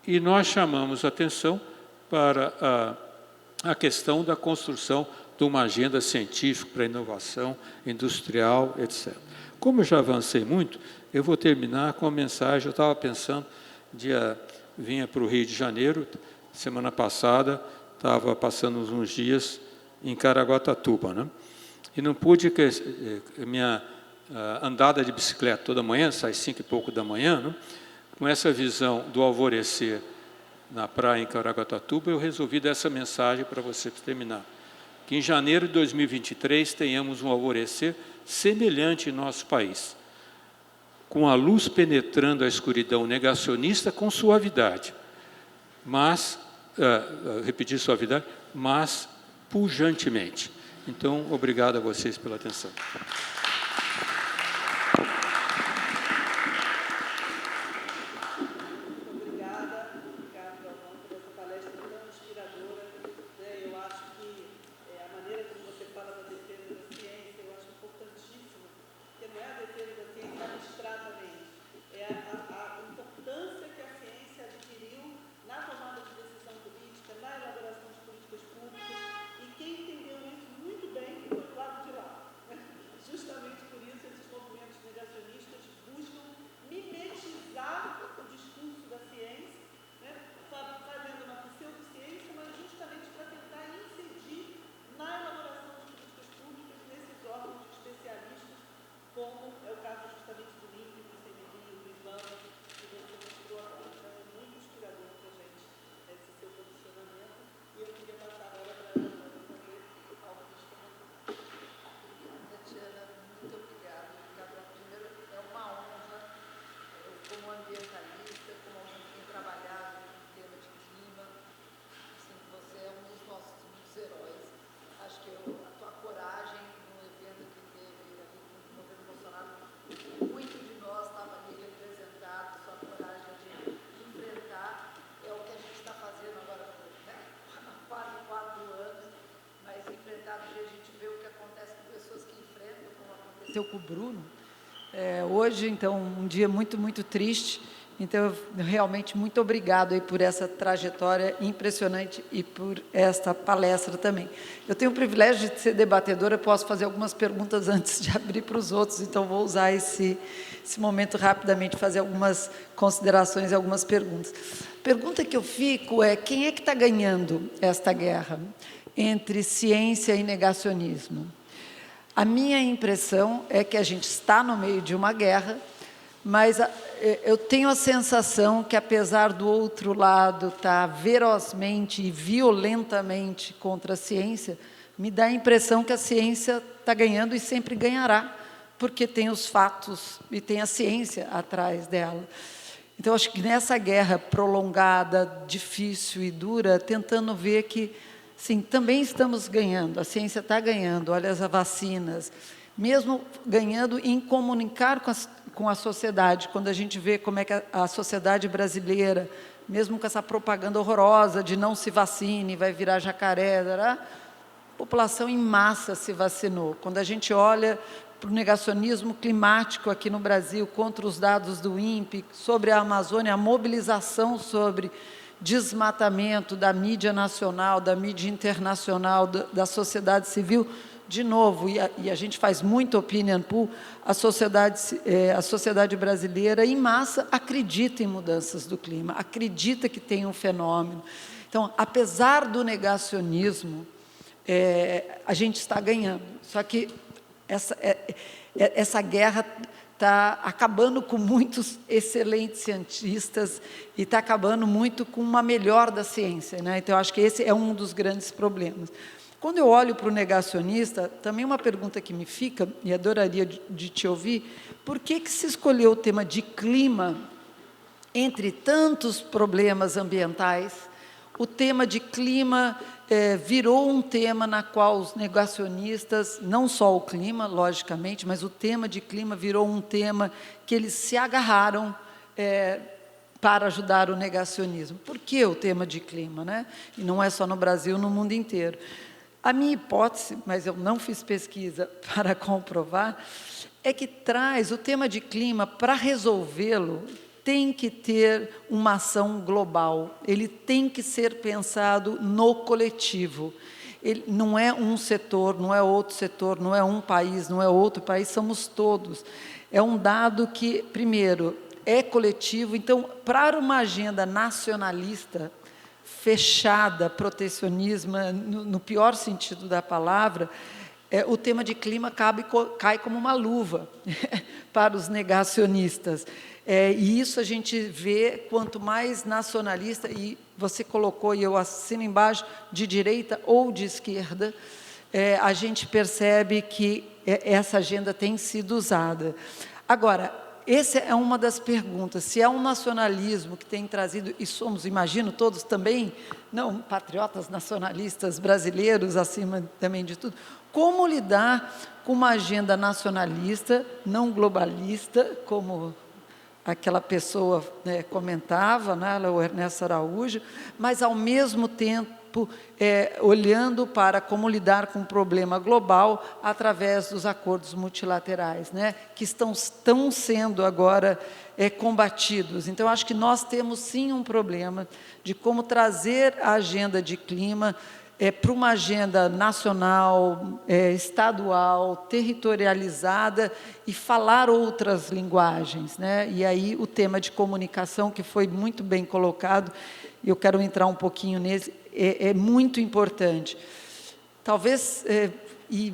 E nós chamamos a atenção para a questão da construção de uma agenda científica para a inovação industrial, etc. Como eu já avancei muito, eu vou terminar com a mensagem. Eu estava pensando, vinha para o Rio de Janeiro, semana passada, estava passando uns dias em Caraguatatuba, né? e não pude, minha andada de bicicleta toda manhã, sai 5 e pouco da manhã, né? Com essa visão do alvorecer na praia em Caraguatatuba, eu resolvi dar essa mensagem para você terminar. Que em janeiro de 2023 tenhamos um alvorecer semelhante em nosso país, com a luz penetrando a escuridão negacionista com suavidade, mas, repetir suavidade, mas pujantemente. Então, obrigado a vocês pela atenção. Com o Bruno, hoje, então, um dia muito, muito triste, então, realmente, muito obrigado aí por essa trajetória impressionante e por esta palestra também. Eu tenho o privilégio de ser debatedora, posso fazer algumas perguntas antes de abrir para os outros, então vou usar esse momento rapidamente, fazer algumas considerações e algumas perguntas. A pergunta que eu fico é, quem é que está ganhando esta guerra entre ciência e negacionismo? A minha impressão é que a gente está no meio de uma guerra, mas eu tenho a sensação que, apesar do outro lado estar ferozmente e violentamente contra a ciência, me dá a impressão que a ciência está ganhando e sempre ganhará, porque tem os fatos e tem a ciência atrás dela. Então, acho que nessa guerra prolongada, difícil e dura, tentando ver que, sim, também estamos ganhando, a ciência está ganhando, olha as vacinas, mesmo ganhando em comunicar com a sociedade, quando a gente vê como é que a sociedade brasileira, mesmo com essa propaganda horrorosa de não se vacine, vai virar jacaré, a população em massa se vacinou. Quando a gente olha para o negacionismo climático aqui no Brasil, contra os dados do INPE, sobre a Amazônia, a mobilização sobre desmatamento da mídia nacional, da mídia internacional, da sociedade civil, de novo, e a gente faz muito opinion poll, a sociedade brasileira, em massa, acredita em mudanças do clima, acredita que tem um fenômeno. Então, apesar do negacionismo, a gente está ganhando. Só que essa guerra está acabando com muitos excelentes cientistas e está acabando muito com uma melhor da ciência, né? Então, eu acho que esse é um dos grandes problemas. Quando eu olho para o negacionista, também uma pergunta que me fica, e adoraria de te ouvir, por que se escolheu o tema de clima, entre tantos problemas ambientais? O tema de clima virou um tema na qual os negacionistas, não só o clima, logicamente, mas o tema de clima virou um tema que eles se agarraram para ajudar o negacionismo. Por que o tema de clima, né? E não é só no Brasil, no mundo inteiro. A minha hipótese, mas eu não fiz pesquisa para comprovar, é que traz o tema de clima, para resolvê-lo, tem que ter uma ação global, ele tem que ser pensado no coletivo. Ele não é um setor, não é outro setor, não é um país, não é outro país, somos todos. É um dado que, primeiro, é coletivo. Então, para uma agenda nacionalista, fechada, protecionismo, no pior sentido da palavra, o tema de clima cai como uma luva para os negacionistas. E isso a gente vê, quanto mais nacionalista, e você colocou, e eu assino embaixo, de direita ou de esquerda, a gente percebe que essa agenda tem sido usada. Agora, essa é uma das perguntas, se é um nacionalismo que tem trazido, e somos, imagino, todos também, não, patriotas nacionalistas brasileiros, acima também de tudo, como lidar com uma agenda nacionalista, não globalista, como aquela pessoa comentava, né, o Ernesto Araújo, mas, ao mesmo tempo, olhando para como lidar com um problema global através dos acordos multilaterais, né, que estão sendo agora combatidos. Então, acho que nós temos, sim, um problema de como trazer a agenda de clima para uma agenda nacional, estadual, territorializada e falar outras linguagens, né? E aí o tema de comunicação, que foi muito bem colocado, e eu quero entrar um pouquinho nele, é muito importante. Talvez, e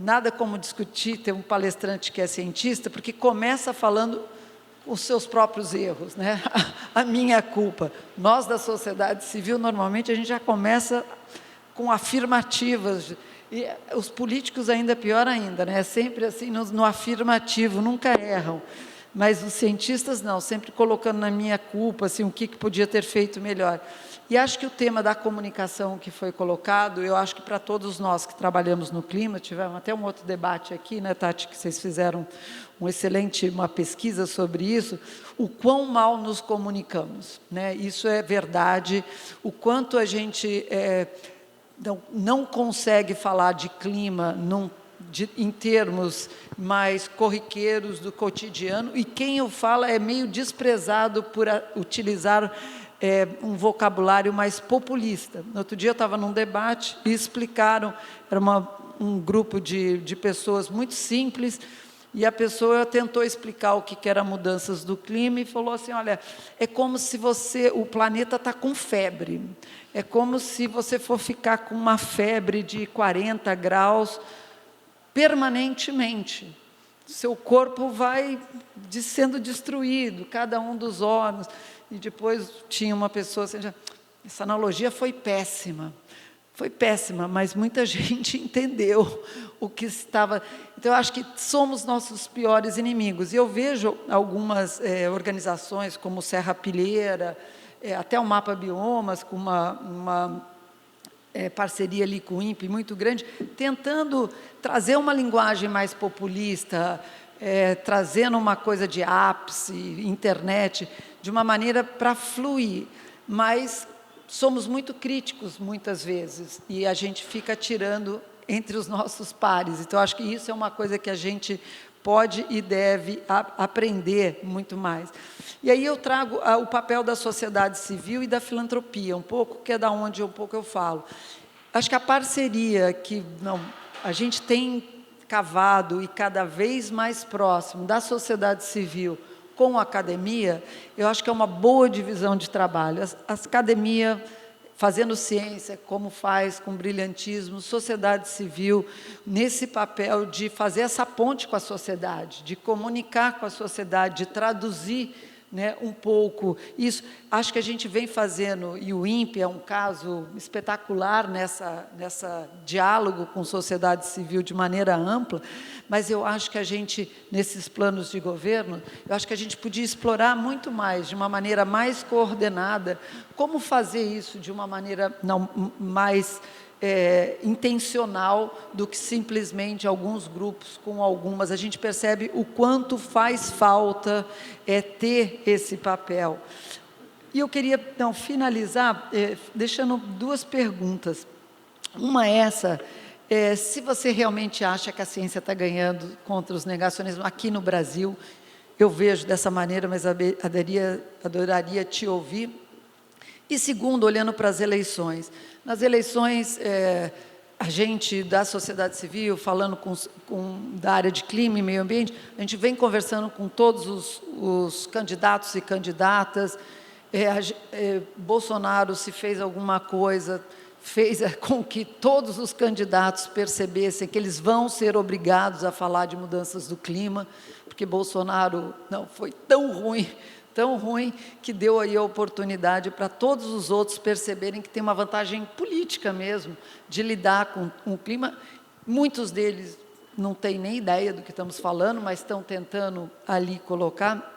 nada como discutir, ter um palestrante que é cientista, porque começa falando os seus próprios erros, né? A minha culpa. Nós, da sociedade civil, normalmente, a gente já começa com afirmativas, e os políticos ainda pior ainda, né? É sempre assim, no afirmativo, nunca erram, mas os cientistas não, sempre colocando na minha culpa, assim, o que podia ter feito melhor. E acho que o tema da comunicação que foi colocado, eu acho que para todos nós que trabalhamos no clima, tivemos até um outro debate aqui, né, Tati, que vocês fizeram uma pesquisa sobre isso, o quão mal nos comunicamos, né? Isso é verdade, o quanto a gente não consegue falar de clima em termos mais corriqueiros do cotidiano, e quem o fala é meio desprezado por utilizar um vocabulário mais populista. No outro dia eu estava num debate e explicaram, era um grupo de pessoas muito simples, e a pessoa tentou explicar o que era mudanças do clima e falou assim, olha, é como se o planeta está com febre, é como se você for ficar com uma febre de 40 graus permanentemente. Seu corpo vai sendo destruído, cada um dos órgãos. E depois tinha uma pessoa assim, essa analogia foi péssima, mas muita gente entendeu o que estava... Então, eu acho que somos nossos piores inimigos. E eu vejo algumas organizações, como Serra Pilheira, até o Mapa Biomas, com uma parceria ali com o INPE muito grande, tentando trazer uma linguagem mais populista, trazendo uma coisa de apps, internet, de uma maneira para fluir, mas somos muito críticos muitas vezes, e a gente fica tirando entre os nossos pares. Então, acho que isso é uma coisa que a gente pode e deve aprender muito mais. E aí eu trago o papel da sociedade civil e da filantropia, um pouco, que é da onde um pouco eu falo. Acho que a parceria que a gente tem cavado e cada vez mais próximo da sociedade civil com a academia, eu acho que é uma boa divisão de trabalho. A academia fazendo ciência, como faz com brilhantismo, sociedade civil, nesse papel de fazer essa ponte com a sociedade, de comunicar com a sociedade, de traduzir, né, um pouco isso. Acho que a gente vem fazendo, e o INPE é um caso espetacular nessa diálogo com a sociedade civil de maneira ampla, mas eu acho que a gente, nesses planos de governo, eu acho que a gente podia explorar muito mais, de uma maneira mais coordenada, como fazer isso de uma maneira mais intencional do que simplesmente alguns grupos com algumas. A gente percebe o quanto faz falta ter esse papel. E eu queria, então, finalizar deixando duas perguntas. Uma é essa, se você realmente acha que a ciência está ganhando contra os negacionismos aqui no Brasil, eu vejo dessa maneira, mas adoraria te ouvir. E segundo, olhando para as eleições. Nas eleições, a gente da sociedade civil, falando da área de clima e meio ambiente, a gente vem conversando com todos os candidatos e candidatas. Bolsonaro, se fez alguma coisa, fez com que todos os candidatos percebessem que eles vão ser obrigados a falar de mudanças do clima, porque Bolsonaro não foi tão ruim, que deu aí a oportunidade para todos os outros perceberem que tem uma vantagem política mesmo de lidar com o clima. Muitos deles não têm nem ideia do que estamos falando, mas estão tentando ali colocar.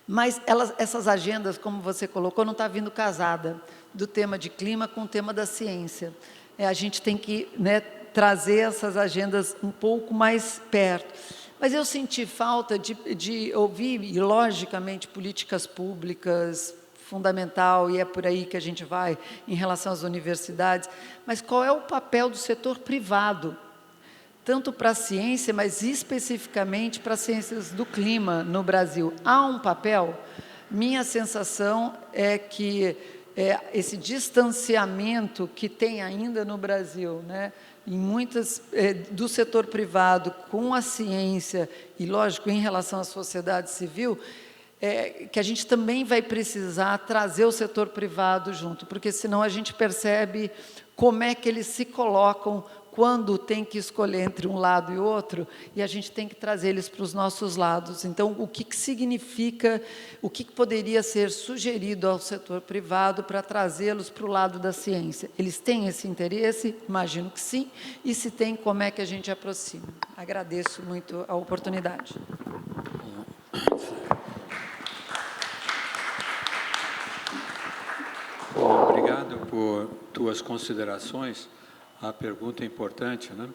Mas essas agendas, como você colocou, não está vindo casada do tema de clima com o tema da ciência. A gente tem que, né, trazer essas agendas um pouco mais perto. Mas eu senti falta de ouvir, e logicamente, políticas públicas, fundamental, e é por aí que a gente vai em relação às universidades, mas qual é o papel do setor privado, tanto para a ciência, mas especificamente para as ciências do clima no Brasil? Há um papel? Minha sensação é que esse distanciamento que tem ainda no Brasil, né, em muitas, do setor privado com a ciência, e lógico, em relação à sociedade civil, que a gente também vai precisar trazer o setor privado junto, porque senão a gente percebe como é que eles se colocam quando tem que escolher entre um lado e outro, e a gente tem que trazer eles para os nossos lados. Então, o que significa, o que poderia ser sugerido ao setor privado para trazê-los para o lado da ciência? Eles têm esse interesse? Imagino que sim, e se tem, como é que a gente aproxima? Agradeço muito a oportunidade. Bom, obrigado por tuas considerações. A pergunta é importante, né?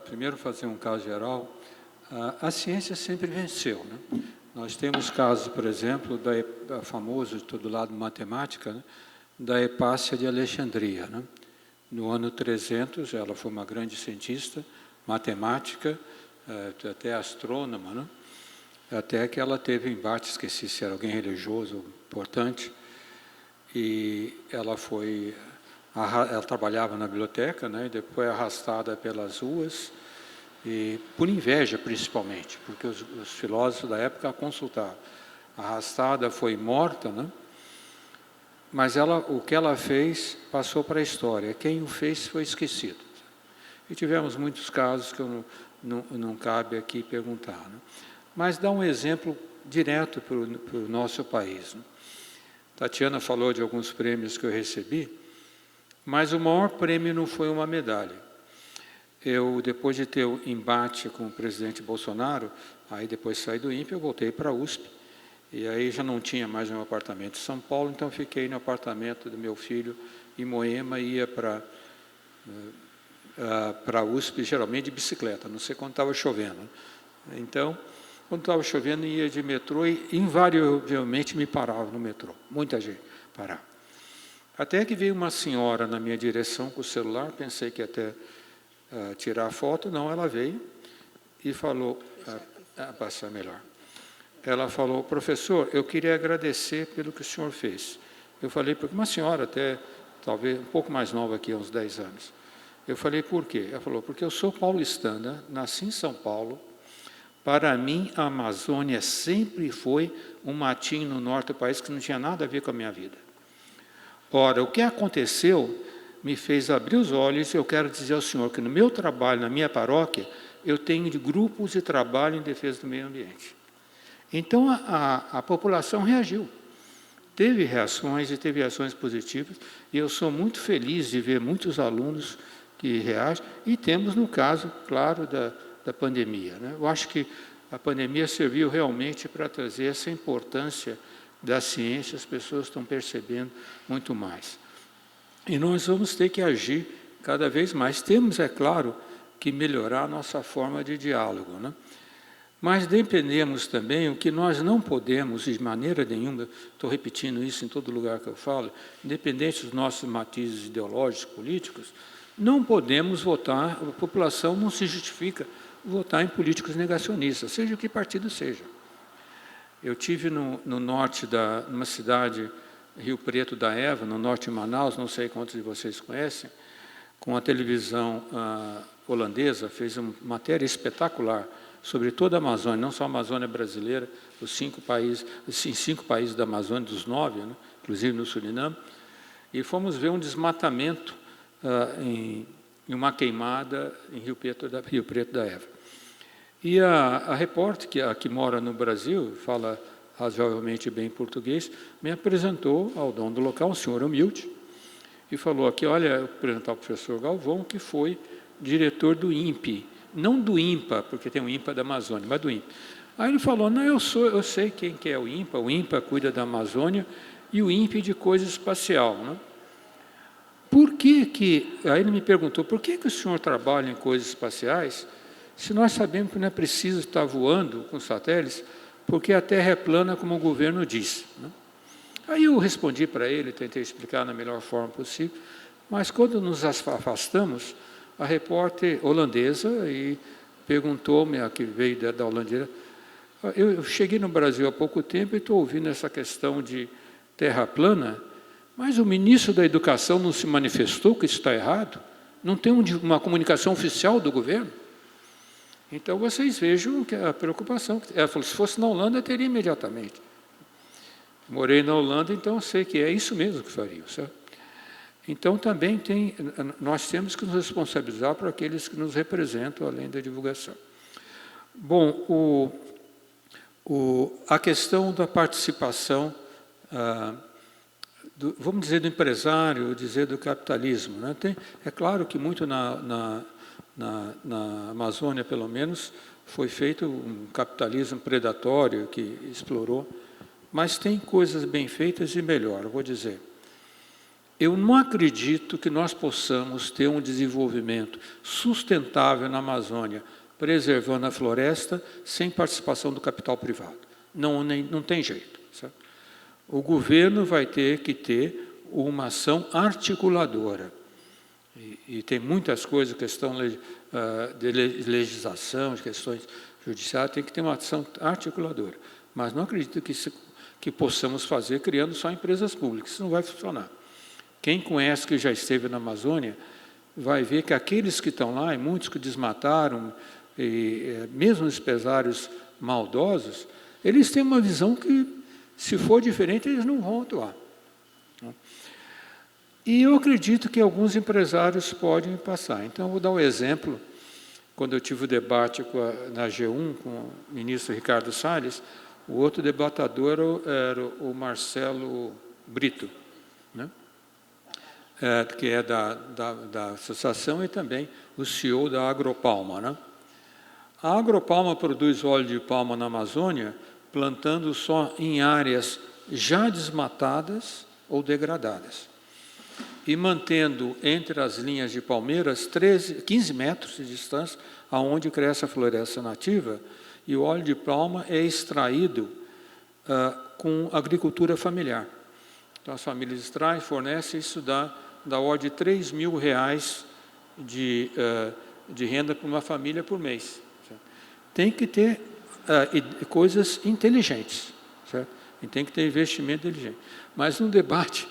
Primeiro, fazer um caso geral. A ciência sempre venceu, né? Nós temos casos, por exemplo, da famoso, de todo lado, matemática, né? Da Hipácia de Alexandria, né? No ano 300, ela foi uma grande cientista, matemática, até astrônoma, né? Até que ela teve embate, esqueci se era alguém religioso importante, e ela trabalhava na biblioteca, né, e depois arrastada pelas ruas, e por inveja principalmente, porque os filósofos da época a consultavam. Arrastada, foi morta, né, mas o que ela fez passou para a história. Quem o fez foi esquecido. E tivemos muitos casos que não cabe aqui perguntar, né. Mas dá um exemplo direto para o nosso país, né. Tatiana falou de alguns prêmios que eu recebi, mas o maior prêmio não foi uma medalha. Eu, depois de ter o embate com o presidente Bolsonaro, aí depois saí do INPE, eu voltei para a USP, e aí já não tinha mais um apartamento em São Paulo, então fiquei no apartamento do meu filho em Moema e ia para a USP, geralmente de bicicleta, não sei quando estava chovendo. Então, quando estava chovendo, ia de metrô e invariavelmente me parava no metrô, muita gente parava. Até que veio uma senhora na minha direção com o celular, pensei que ia até tirar a foto, não, ela veio e falou, passar melhor. Ela falou, professor, eu queria agradecer pelo que o senhor fez. Eu falei, porque uma senhora até, talvez um pouco mais nova aqui, uns 10 anos. Eu falei, por quê? Ela falou, porque eu sou paulistana, nasci em São Paulo, para mim a Amazônia sempre foi um matinho no norte do país que não tinha nada a ver com a minha vida. Ora, o que aconteceu me fez abrir os olhos, e eu quero dizer ao senhor que no meu trabalho, na minha paróquia, eu tenho grupos de trabalho em defesa do meio ambiente. Então, a população reagiu. Teve reações e teve reações positivas, e eu sou muito feliz de ver muitos alunos que reagem, e temos no caso, claro, da pandemia, né? Eu acho que a pandemia serviu realmente para trazer essa importância da ciência, as pessoas estão percebendo muito mais. E nós vamos ter que agir cada vez mais. Temos, é claro, que melhorar a nossa forma de diálogo, né? Mas dependemos também, o que nós não podemos, de maneira nenhuma, estou repetindo isso em todo lugar que eu falo, independente dos nossos matizes ideológicos, políticos, não podemos votar, a população não se justifica votar em políticos negacionistas, seja que partido seja. Eu tive no norte, numa cidade, Rio Preto da Eva, no norte de Manaus, não sei quantos de vocês conhecem, com a televisão holandesa, fez uma matéria espetacular sobre toda a Amazônia, não só a Amazônia brasileira, os 5 países da Amazônia, dos 9, né, inclusive no Suriname, e fomos ver um desmatamento em uma queimada em Rio Preto da Eva. E a repórter, que mora no Brasil, fala razoavelmente bem português, me apresentou ao dono do local, um senhor humilde, e falou aqui, olha, eu vou apresentar ao professor Galvão, que foi diretor do INPE, não do INPA, porque tem o INPA da Amazônia, mas do INPE. Aí ele falou, não, eu sei quem que é o INPA cuida da Amazônia e o INPE de coisa espacial. Né? Aí ele me perguntou, por que o senhor trabalha em coisas espaciais, se nós sabemos que não é preciso estar voando com satélites, porque a Terra é plana, como o governo diz. Né? Aí eu respondi para ele, tentei explicar na melhor forma possível, mas quando nos afastamos, a repórter holandesa e perguntou-me, a que veio da Holanda, eu cheguei no Brasil há pouco tempo e estou ouvindo essa questão de terra plana, mas o ministro da Educação não se manifestou que isso está errado? Não tem uma comunicação oficial do governo? Então, vocês vejam que a preocupação. Ela falou, se fosse na Holanda, teria imediatamente. Morei na Holanda, então eu sei que é isso mesmo que faria, certo? Então, também nós temos que nos responsabilizar por aqueles que nos representam, além da divulgação. Bom, a questão da participação, vamos dizer, do empresário, dizer do capitalismo. Né? É claro que muito na Amazônia, pelo menos, foi feito um capitalismo predatório que explorou, mas tem coisas bem feitas e melhor, eu vou dizer. Eu não acredito que nós possamos ter um desenvolvimento sustentável na Amazônia, preservando a floresta, sem participação do capital privado. Não tem jeito. Certo? O governo vai ter que ter uma ação articuladora. E tem muitas coisas, questão de legislação, de questões judiciais, tem que ter uma ação articuladora. Mas não acredito que possamos fazer criando só empresas públicas. Isso não vai funcionar. Quem conhece, que já esteve na Amazônia, vai ver que aqueles que estão lá, e muitos que desmataram, mesmo os empresários maldosos, eles têm uma visão que, se for diferente, eles não vão atuar. E eu acredito que alguns empresários podem passar. Então, eu vou dar um exemplo. Quando eu tive o debate na G1 com o ministro Ricardo Salles, o outro debatador era o Marcelo Brito, né? Que é da associação, e também o CEO da Agropalma. Né? A Agropalma produz óleo de palma na Amazônia, plantando só em áreas já desmatadas ou degradadas, e mantendo entre as linhas de palmeiras 15 metros de distância, aonde cresce a floresta nativa, e o óleo de palma é extraído com agricultura familiar. Então, as famílias extraem, fornecem, isso dá ordem de R$3.000 de renda para uma família por mês. Certo? Tem que ter coisas inteligentes, certo? E tem que ter investimento inteligente. Mas no debate,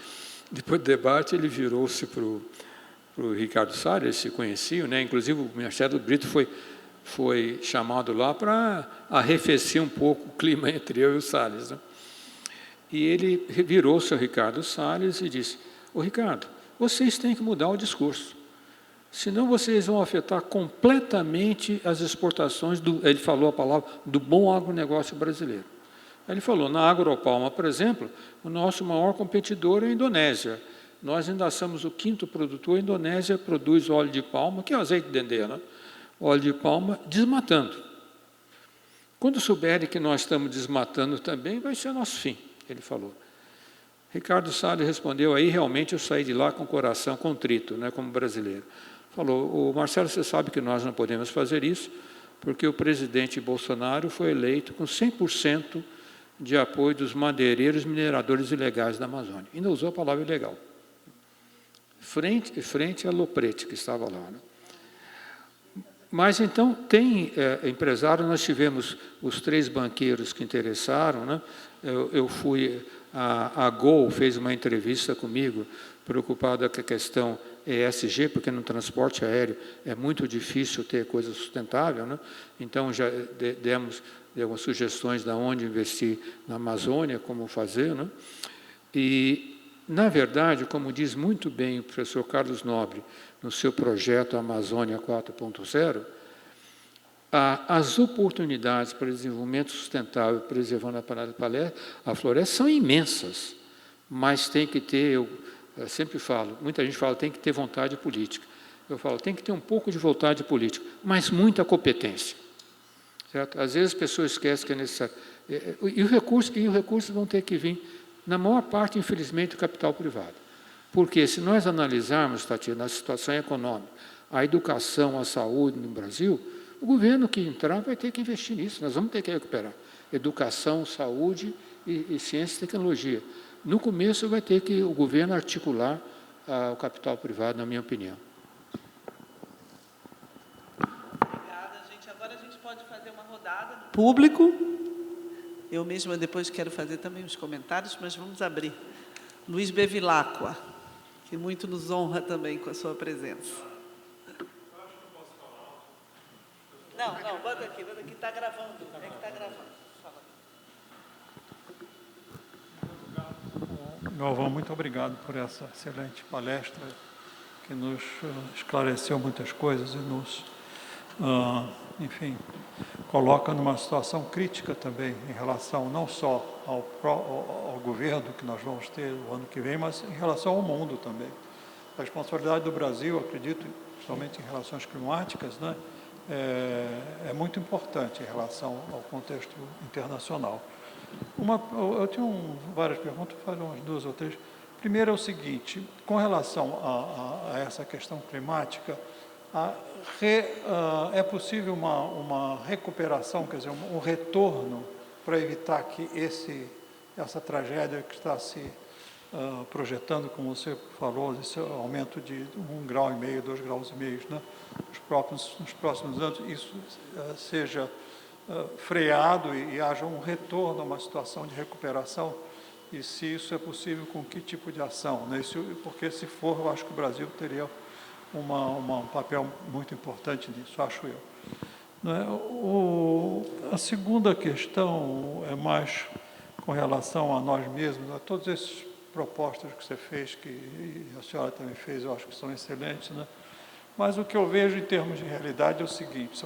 depois do debate, ele virou-se para o Ricardo Salles, eles se conheciam, né? Inclusive o Marcelo Brito foi chamado lá para arrefecer um pouco o clima entre eu e o Salles. Né? E ele virou-se ao Ricardo Salles e disse, ô Ricardo, vocês têm que mudar o discurso, senão vocês vão afetar completamente as exportações, ele falou a palavra, do bom agronegócio brasileiro. Ele falou, na Agropalma, por exemplo, o nosso maior competidor é a Indonésia. Nós ainda somos o 5º produtor, a Indonésia produz óleo de palma, que é o azeite de dendê, né? Óleo de palma, desmatando. Quando souberem que nós estamos desmatando também, vai ser nosso fim, ele falou. Ricardo Salles respondeu, aí realmente eu saí de lá com o coração contrito, né, como brasileiro. Falou, o Marcelo, você sabe que nós não podemos fazer isso, porque o presidente Bolsonaro foi eleito com 100% de apoio dos madeireiros mineradores ilegais da Amazônia. Ainda usou a palavra ilegal. Frente a Lopretti, que estava lá. Né? Mas, então, tem empresário, nós tivemos os 3 banqueiros que interessaram. Né? Eu fui, a Gol fez uma entrevista comigo, preocupada com a questão ESG, porque no transporte aéreo é muito difícil ter coisa sustentável. Né? Então, já demos sugestões de onde investir na Amazônia, como fazer. Né? E Na verdade, como diz muito bem o professor Carlos Nobre, no seu projeto Amazônia 4.0, as oportunidades para desenvolvimento sustentável, preservando a floresta, são imensas, mas tem que ter, eu sempre falo, muita gente fala, tem que ter vontade política. Eu falo, tem que ter um pouco de vontade política, mas muita competência. Certo? Às vezes as pessoas esquecem que é necessário. E os recursos vão ter que vir, na maior parte, infelizmente, do capital privado. Porque se nós analisarmos, Tatiana, a situação econômica, a educação, a saúde no Brasil, o governo que entrar vai ter que investir nisso, nós vamos ter que recuperar. Educação, saúde e ciência e tecnologia. No começo vai ter que o governo articular o capital privado, na minha opinião. Obrigada, gente. Agora a gente pode fazer uma rodada do público. Eu mesma depois quero fazer também os comentários, mas vamos abrir. Luiz Bevilacqua, que muito nos honra também com a sua presença. Não, bota aqui, está gravando. É que está gravando. Fala. Galvão, muito obrigado por essa excelente palestra que nos esclareceu muitas coisas e nos, enfim, coloca numa situação crítica também em relação não só ao governo que nós vamos ter o ano que vem, mas em relação ao mundo também. A responsabilidade do Brasil, acredito, principalmente em relações climáticas, né, é muito importante em relação ao contexto internacional. Eu tinha várias perguntas, vou fazer umas 2 ou 3. Primeiro é o seguinte, com relação a essa questão climática, é possível uma recuperação, quer dizer, um retorno para evitar que essa tragédia que está se projetando, como você falou, esse aumento de 1,5 grau, 2,5 graus, né, nos próximos anos, isso seja freado e haja um retorno a uma situação de recuperação, e se isso é possível, com que tipo de ação, né? Porque se for, eu acho que o Brasil teria um papel muito importante nisso, acho eu. Né? A segunda questão é mais com relação a nós mesmos, a todas essas propostas que você fez, que a senhora também fez, eu acho que são excelentes, né? Mas o que eu vejo em termos de realidade é o seguinte,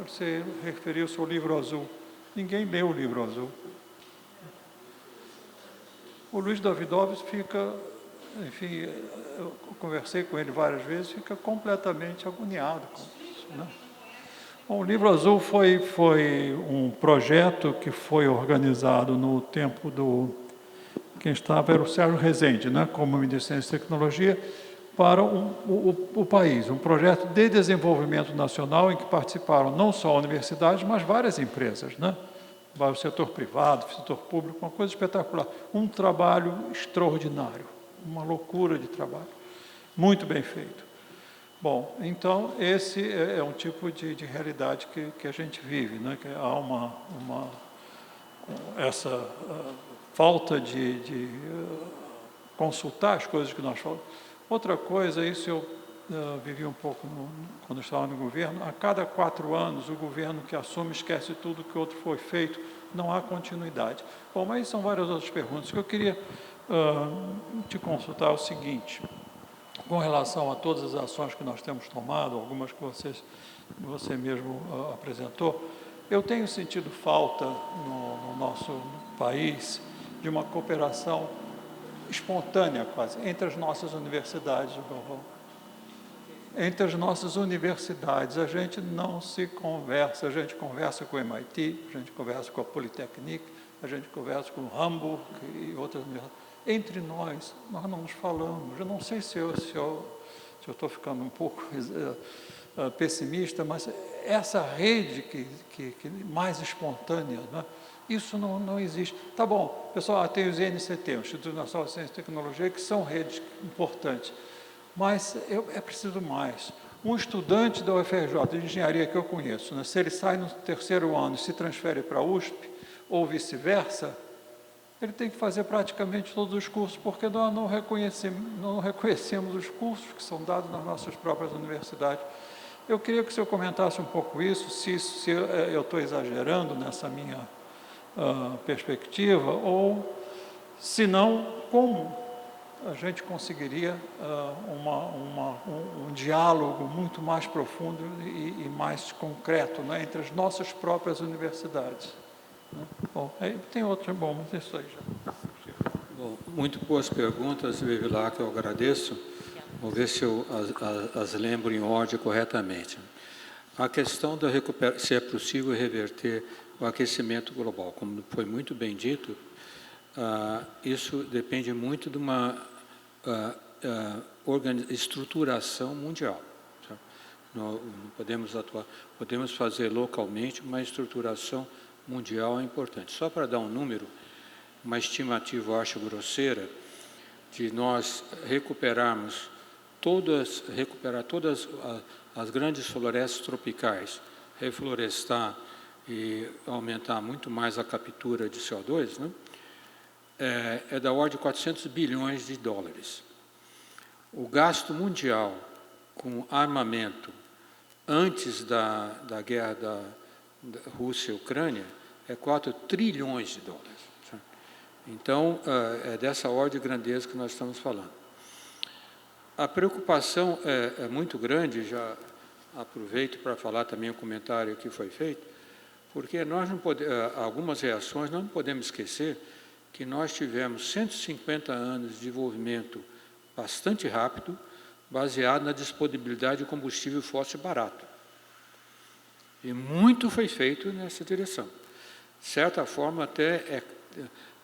você referiu-se ao livro azul, ninguém leu o livro azul. O Luiz Davidovich fica, enfim, eu conversei com ele várias vezes, fica completamente agoniado com isso, né? Bom, o livro azul foi um projeto que foi organizado no tempo quem estava era o Sérgio Rezende, né, como ministro de Ciência e Tecnologia, para o país, um projeto de desenvolvimento nacional em que participaram não só universidades, mas várias empresas, né? O setor privado, o setor público, uma coisa espetacular. Um trabalho extraordinário, uma loucura de trabalho, muito bem feito. Bom, então, esse é um tipo de realidade que a gente vive, né? Que há essa falta de consultar as coisas que nós falamos. Outra coisa, isso eu vivi um pouco quando estava no governo, a cada 4 anos o governo que assume esquece tudo que outro foi feito, não há continuidade. Bom, mas são várias outras perguntas. O que eu queria te consultar é o seguinte, com relação a todas as ações que nós temos tomado, algumas que você mesmo apresentou, eu tenho sentido falta no nosso país de uma cooperação espontânea quase, entre as nossas universidades, Galvão. Entre as nossas universidades, a gente não se conversa, a gente conversa com o MIT, a gente conversa com a Polytechnique, a gente conversa com o Hamburg e outras universidades. Entre nós não nos falamos. Eu não sei se eu estou ficando um pouco pessimista, mas essa rede que mais espontânea, né? Isso não existe. Tá bom, pessoal, tem os INCT, o Instituto Nacional de Ciência e Tecnologia, que são redes importantes, mas é preciso mais. Um estudante da UFRJ, de engenharia que eu conheço, né, se ele sai no 3º ano e se transfere para a USP, ou vice-versa, ele tem que fazer praticamente todos os cursos, porque nós não reconhecemos os cursos que são dados nas nossas próprias universidades. Eu queria que o senhor comentasse um pouco isso, se eu estou exagerando nessa minha perspectiva, ou, se não, como a gente conseguiria um diálogo muito mais profundo e mais concreto, né, entre as nossas próprias universidades. Né? Bom, aí tem outro, bom, mas isso aí já. Bom, muito boas perguntas, Bevilacqua, eu agradeço. Vou ver se eu as lembro em ordem corretamente. A questão da recuperação, se é possível reverter o aquecimento global, como foi muito bem dito, isso depende muito de uma estruturação mundial. Sabe? Não podemos atuar, podemos fazer localmente, mas a estruturação mundial é importante. Só para dar um número, uma estimativa, eu acho grosseira, de nós recuperar todas as grandes florestas tropicais, reflorestar e aumentar muito mais a captura de CO2, né? É da ordem de 400 bilhões de dólares. O gasto mundial com armamento antes da guerra da Rússia e Ucrânia é 4 trilhões de dólares. Então, é dessa ordem de grandeza que nós estamos falando. A preocupação é muito grande, já aproveito para falar também o comentário que foi feito, porque nós não algumas reações, nós não podemos esquecer que nós tivemos 150 anos de desenvolvimento bastante rápido, baseado na disponibilidade de combustível fóssil barato. E muito foi feito nessa direção. De certa forma, até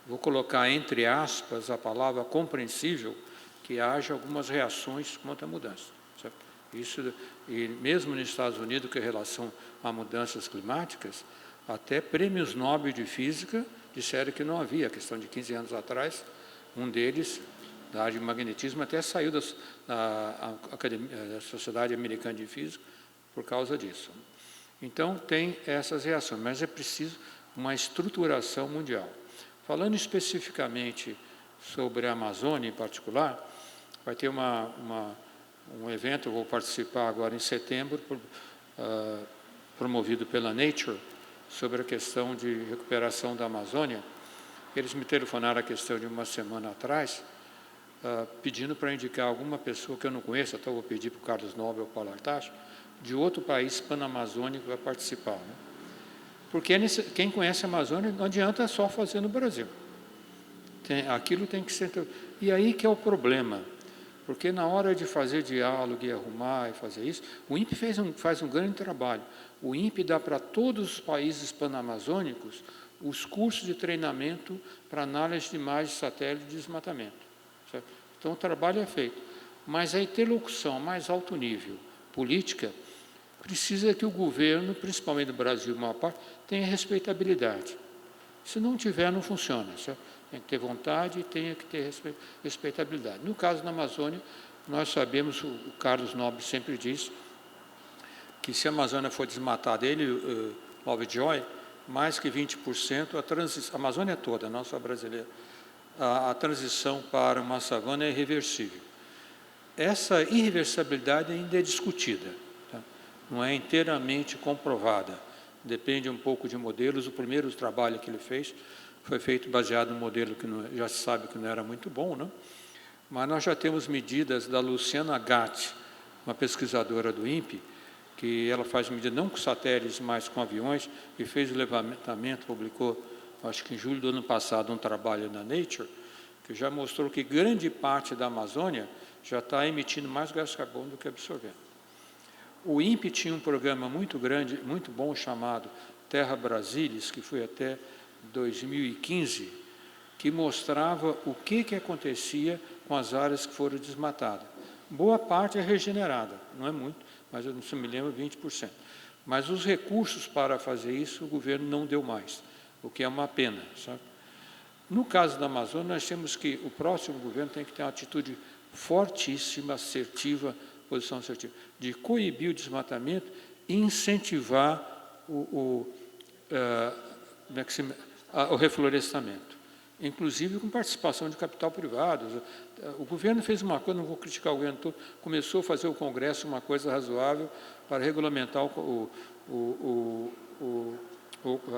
vou colocar entre aspas a palavra compreensível, que haja algumas reações contra a mudança. Certo? Isso, e mesmo nos Estados Unidos, que em relação a mudanças climáticas, até prêmios Nobel de Física disseram que não havia. A questão de 15 anos atrás, um deles, da área de magnetismo, até saiu da Sociedade Americana de Física por causa disso. Então, tem essas reações, mas é preciso uma estruturação mundial. Falando especificamente sobre a Amazônia em particular, vai ter um evento, eu vou participar agora em setembro, promovido pela Nature, sobre a questão de recuperação da Amazônia. Eles me telefonaram a questão de uma semana atrás, pedindo para indicar alguma pessoa que eu não conheço, até vou pedir para o Carlos Nobre ou Paulo Artacho, de outro país panamazônico que vai participar. Né? Porque quem conhece a Amazônia não adianta só fazer no Brasil. Aquilo tem que ser... E aí que é o problema, porque na hora de fazer diálogo e arrumar e fazer isso, o INPE faz um grande trabalho. O INPE dá para todos os países panamazônicos os cursos de treinamento para análise de imagens de satélite de desmatamento. Certo? Então, o trabalho é feito. Mas a interlocução a mais alto nível, política, precisa que o governo, principalmente do Brasil, maior parte, tenha respeitabilidade. Se não tiver, não funciona. Certo? Tem que ter vontade e tem que ter respeitabilidade. No caso da Amazônia, nós sabemos, o Carlos Nobre sempre diz, que se a Amazônia for desmatada, ele, Lovejoy, mais que 20%, a Amazônia toda, não só a brasileira, a transição para uma savana é irreversível. Essa irreversibilidade ainda é discutida, tá? Não é inteiramente comprovada, depende um pouco de modelos. O primeiro trabalho que ele fez foi feito baseado num modelo que já se sabe que não era muito bom, né? Mas nós já temos medidas da Luciana Gatti, uma pesquisadora do INPE, que ela faz medida não com satélites, mas com aviões, e fez o levantamento, publicou, acho que em julho do ano passado, um trabalho na Nature, que já mostrou que grande parte da Amazônia já está emitindo mais gás de carbono do que absorvendo. O INPE tinha um programa muito grande, muito bom, chamado Terra Brasilis, que foi até 2015, que mostrava o que acontecia com as áreas que foram desmatadas. Boa parte é regenerada, não é muito, mas eu não me lembro, 20%. Mas os recursos para fazer isso, o governo não deu mais, o que é uma pena. Sabe? No caso da Amazônia, nós temos que, o próximo governo tem que ter uma atitude fortíssima, assertiva, posição assertiva, de coibir o desmatamento e incentivar o reflorestamento, inclusive com participação de capital privado. O governo fez uma coisa, não vou criticar o governo todo, começou a fazer o Congresso uma coisa razoável para regulamentar a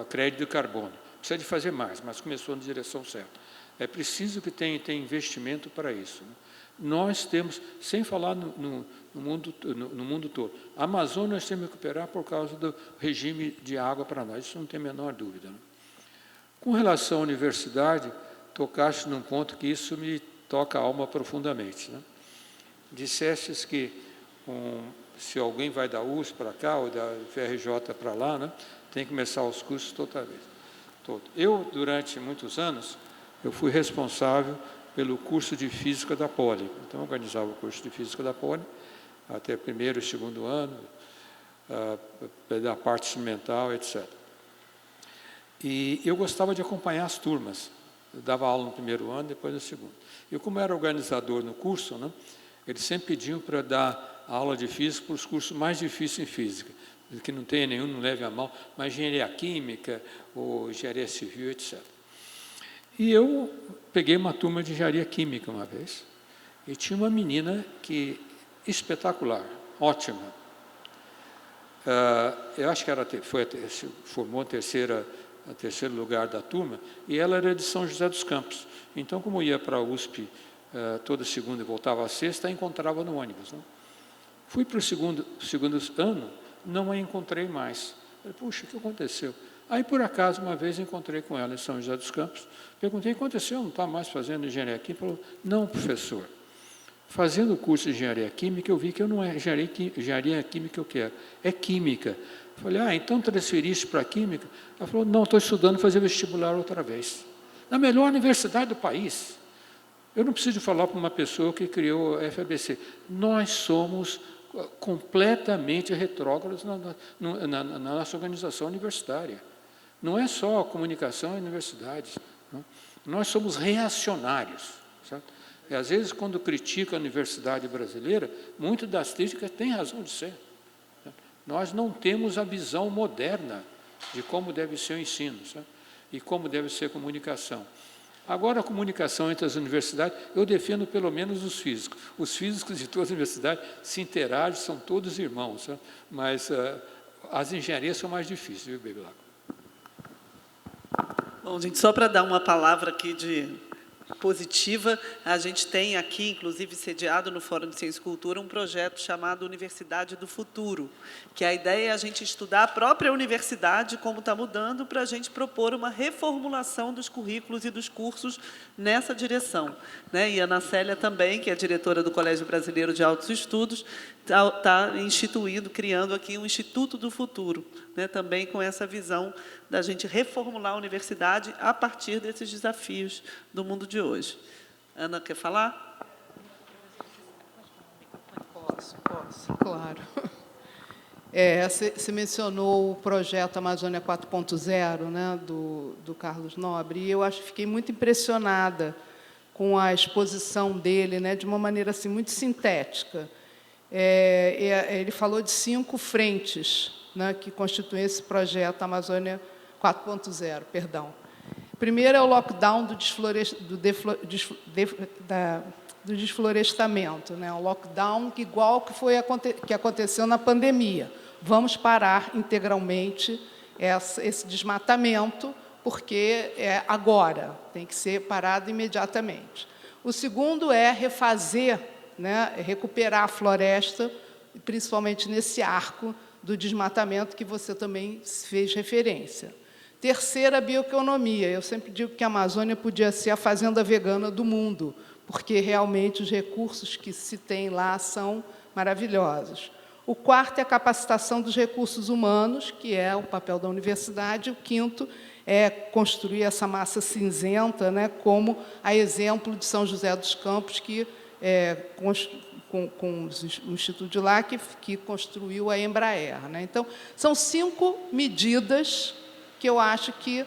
crédito de carbono. Precisa de fazer mais, mas começou na direção certa. É preciso que tenha investimento para isso, né? Nós temos, sem falar no mundo todo, a Amazônia nós temos que recuperar por causa do regime de água para nós, isso não tem a menor dúvida, né? Com relação à universidade, tocaste num ponto que isso me toca a alma profundamente, né? Dissestes que se alguém vai da USP para cá, ou da FRJ para lá, né, tem que começar os cursos toda vez. Eu, durante muitos anos, eu fui responsável pelo curso de Física da Poli. Então, eu organizava o curso de Física da Poli, até primeiro e segundo ano, da parte experimental, etc. E eu gostava de acompanhar as turmas. Eu dava aula no primeiro ano, depois no segundo. Eu, como era organizador no curso, né, eles sempre pediam para dar aula de Física para os cursos mais difíceis em Física, que não tenha nenhum, não leve a mão, mas Engenharia Química, ou Engenharia Civil, etc. E eu peguei uma turma de Engenharia Química uma vez, e tinha uma menina que, espetacular, ótima. Eu acho que ela se formou em terceiro lugar da turma, e ela era de São José dos Campos. Então, como ia para a USP toda segunda e voltava à sexta, a encontrava no ônibus, né? Fui para o segundo ano, não a encontrei mais. Falei, puxa, o que aconteceu? Aí, por acaso, uma vez encontrei com ela em São José dos Campos, perguntei, o que aconteceu? Não está mais fazendo engenharia química? Falou, não, professor, fazendo o curso de engenharia química, eu vi que eu não é engenharia química que eu quero, é química. Falei, então transferiste para a química? Ela falou, não, estou estudando fazer vestibular outra vez. Na melhor universidade do país. Eu não preciso falar para uma pessoa que criou a FABC. Nós somos completamente retrógrados na nossa organização universitária. Não é só a comunicação e universidades. Não? Nós somos reacionários. Certo? E, às vezes, quando critica a universidade brasileira, muitas das críticas têm razão de ser. Certo? Nós não temos a visão moderna de como deve ser o ensino, certo? E como deve ser a comunicação. Agora, a comunicação entre as universidades, eu defendo pelo menos os físicos. Os físicos de todas as universidades se interagem, são todos irmãos, certo? Mas as engenharias são mais difíceis, viu, Bevilacqua? Bom, gente, só para dar uma palavra aqui de positiva, a gente tem aqui, inclusive sediado no Fórum de Ciência e Cultura, um projeto chamado Universidade do Futuro, que a ideia é a gente estudar a própria universidade, como está mudando, para a gente propor uma reformulação dos currículos e dos cursos nessa direção, né? E a Ana Célia também, que é diretora do Colégio Brasileiro de Altos Estudos, está instituindo, criando aqui um Instituto do Futuro, né? Também com essa visão da gente reformular a universidade a partir desses desafios do mundo de hoje. Ana, quer falar? Posso, claro. Você mencionou o projeto Amazônia 4.0, né, do Carlos Nobre, e eu fiquei muito impressionada com a exposição dele, né, de uma maneira assim, muito sintética. Ele falou de 5 frentes, né, que constituem esse projeto Amazônia 4.0, perdão. Primeiro é o lockdown do desflorestamento, né? Um lockdown igual que aconteceu na pandemia. Vamos parar integralmente esse desmatamento, porque é agora, tem que ser parado imediatamente. O segundo é refazer, né, recuperar a floresta, principalmente nesse arco do desmatamento que você também fez referência. Terceira, a bioeconomia. Eu sempre digo que a Amazônia podia ser a fazenda vegana do mundo, porque realmente os recursos que se tem lá são maravilhosos. O quarto é a capacitação dos recursos humanos, que é o papel da universidade. O quinto é construir essa massa cinzenta, né, como a exemplo de São José dos Campos, que com o Instituto de lá, que construiu a Embraer, né? Então, são 5 medidas que eu acho que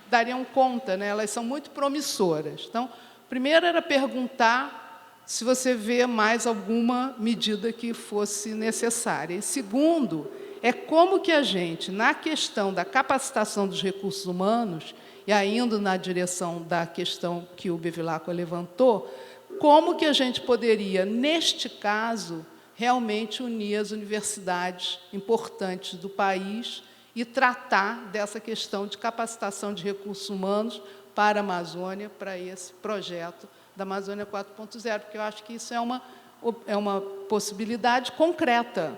dariam conta, né? Elas são muito promissoras. Então, primeiro era perguntar se você vê mais alguma medida que fosse necessária. E segundo, é como que a gente, na questão da capacitação dos recursos humanos, e ainda na direção da questão que o Bevilacqua levantou, como que a gente poderia, neste caso, realmente unir as universidades importantes do país e tratar dessa questão de capacitação de recursos humanos para a Amazônia, para esse projeto da Amazônia 4.0, porque eu acho que isso é uma possibilidade concreta,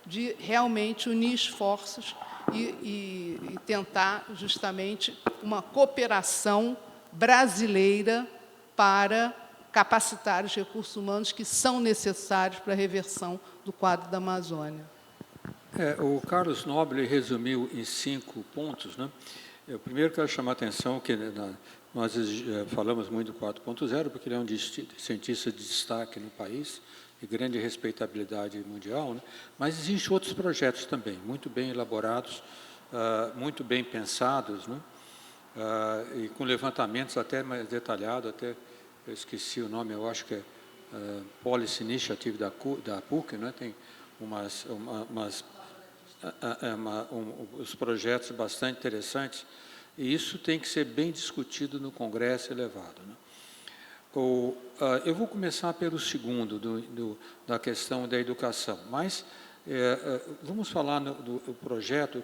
de realmente unir esforços e tentar justamente uma cooperação brasileira para capacitar os recursos humanos que são necessários para a reversão do quadro da Amazônia. O Carlos Nobre resumiu em 5 pontos, né? Eu primeiro quero chamar a atenção que nós falamos muito do 4.0, porque ele é um cientista de destaque no país, de grande respeitabilidade mundial, né? Mas existem outros projetos também, muito bem elaborados, muito bem pensados, né? E com levantamentos até mais detalhados, até eu esqueci o nome, eu acho que é Policy Initiative da PUC, né? Tem os projetos bastante interessantes, e isso tem que ser bem discutido no Congresso e levado, né? Eu vou começar pelo segundo, da questão da educação, mas vamos falar do projeto,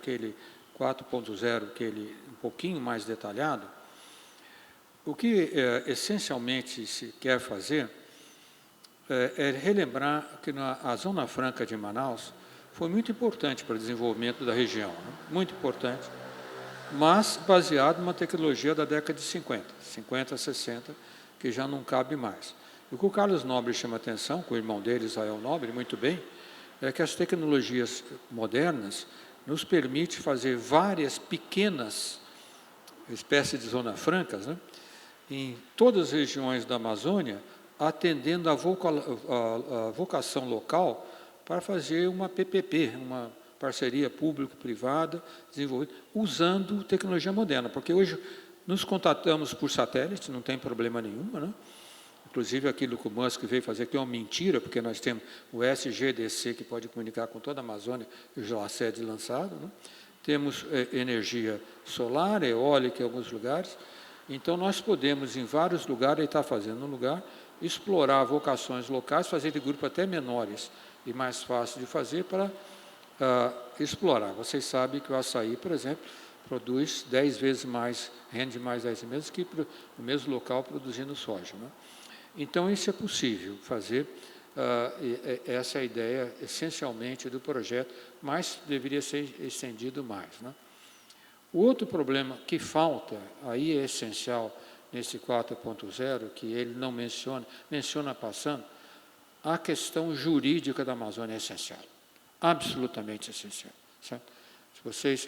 4.0, que ele um pouquinho mais detalhado. O que essencialmente se quer fazer é relembrar que a Zona Franca de Manaus foi muito importante para o desenvolvimento da região, né? Muito importante, mas baseado numa tecnologia da década de 50, 60, que já não cabe mais. E o que o Carlos Nobre chama atenção, com o irmão dele, Israel Nobre, muito bem, é que as tecnologias modernas nos permitem fazer várias pequenas espécies de zonas francas, né, em todas as regiões da Amazônia, atendendo a vocação local para fazer uma PPP, uma parceria público-privada, desenvolvida, usando tecnologia moderna, porque hoje nos contatamos por satélite, não tem problema nenhum, né? Inclusive aquilo que o Musk veio fazer, que é uma mentira, porque nós temos o SGDC, que pode comunicar com toda a Amazônia, e o GeoSed lançado, né? Temos energia solar, eólica em alguns lugares, então nós podemos, em vários lugares, ele está fazendo um lugar, explorar vocações locais, fazer de grupo até menores e mais fácil de fazer para explorar. Vocês sabem que o açaí, por exemplo, produz 10 vezes mais, rende mais 10 vezes que no mesmo local produzindo soja, né? Então, isso é possível fazer, essa é a ideia essencialmente do projeto, mas deveria ser estendido mais, né? O outro problema que falta, aí é essencial nesse 4.0, que ele não menciona passando, a questão jurídica da Amazônia é essencial, absolutamente essencial, certo? Se vocês,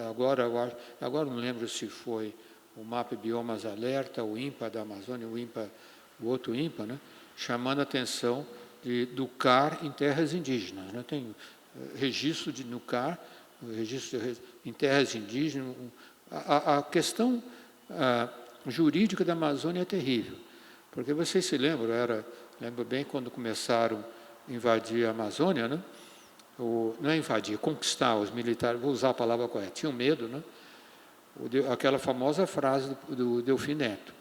agora não lembro se foi o MAP Biomas Alerta, o INPA da Amazônia, o outro INPA, né, chamando a atenção do CAR em terras indígenas, né? Tem registro no CAR, registro em terras indígenas. A questão jurídica da Amazônia é terrível, porque vocês se lembram, lembro bem quando começaram a invadir a Amazônia, né? Não é invadir, conquistar os militares, vou usar a palavra correta, tinham medo, né? Aquela famosa frase do Delfim Neto,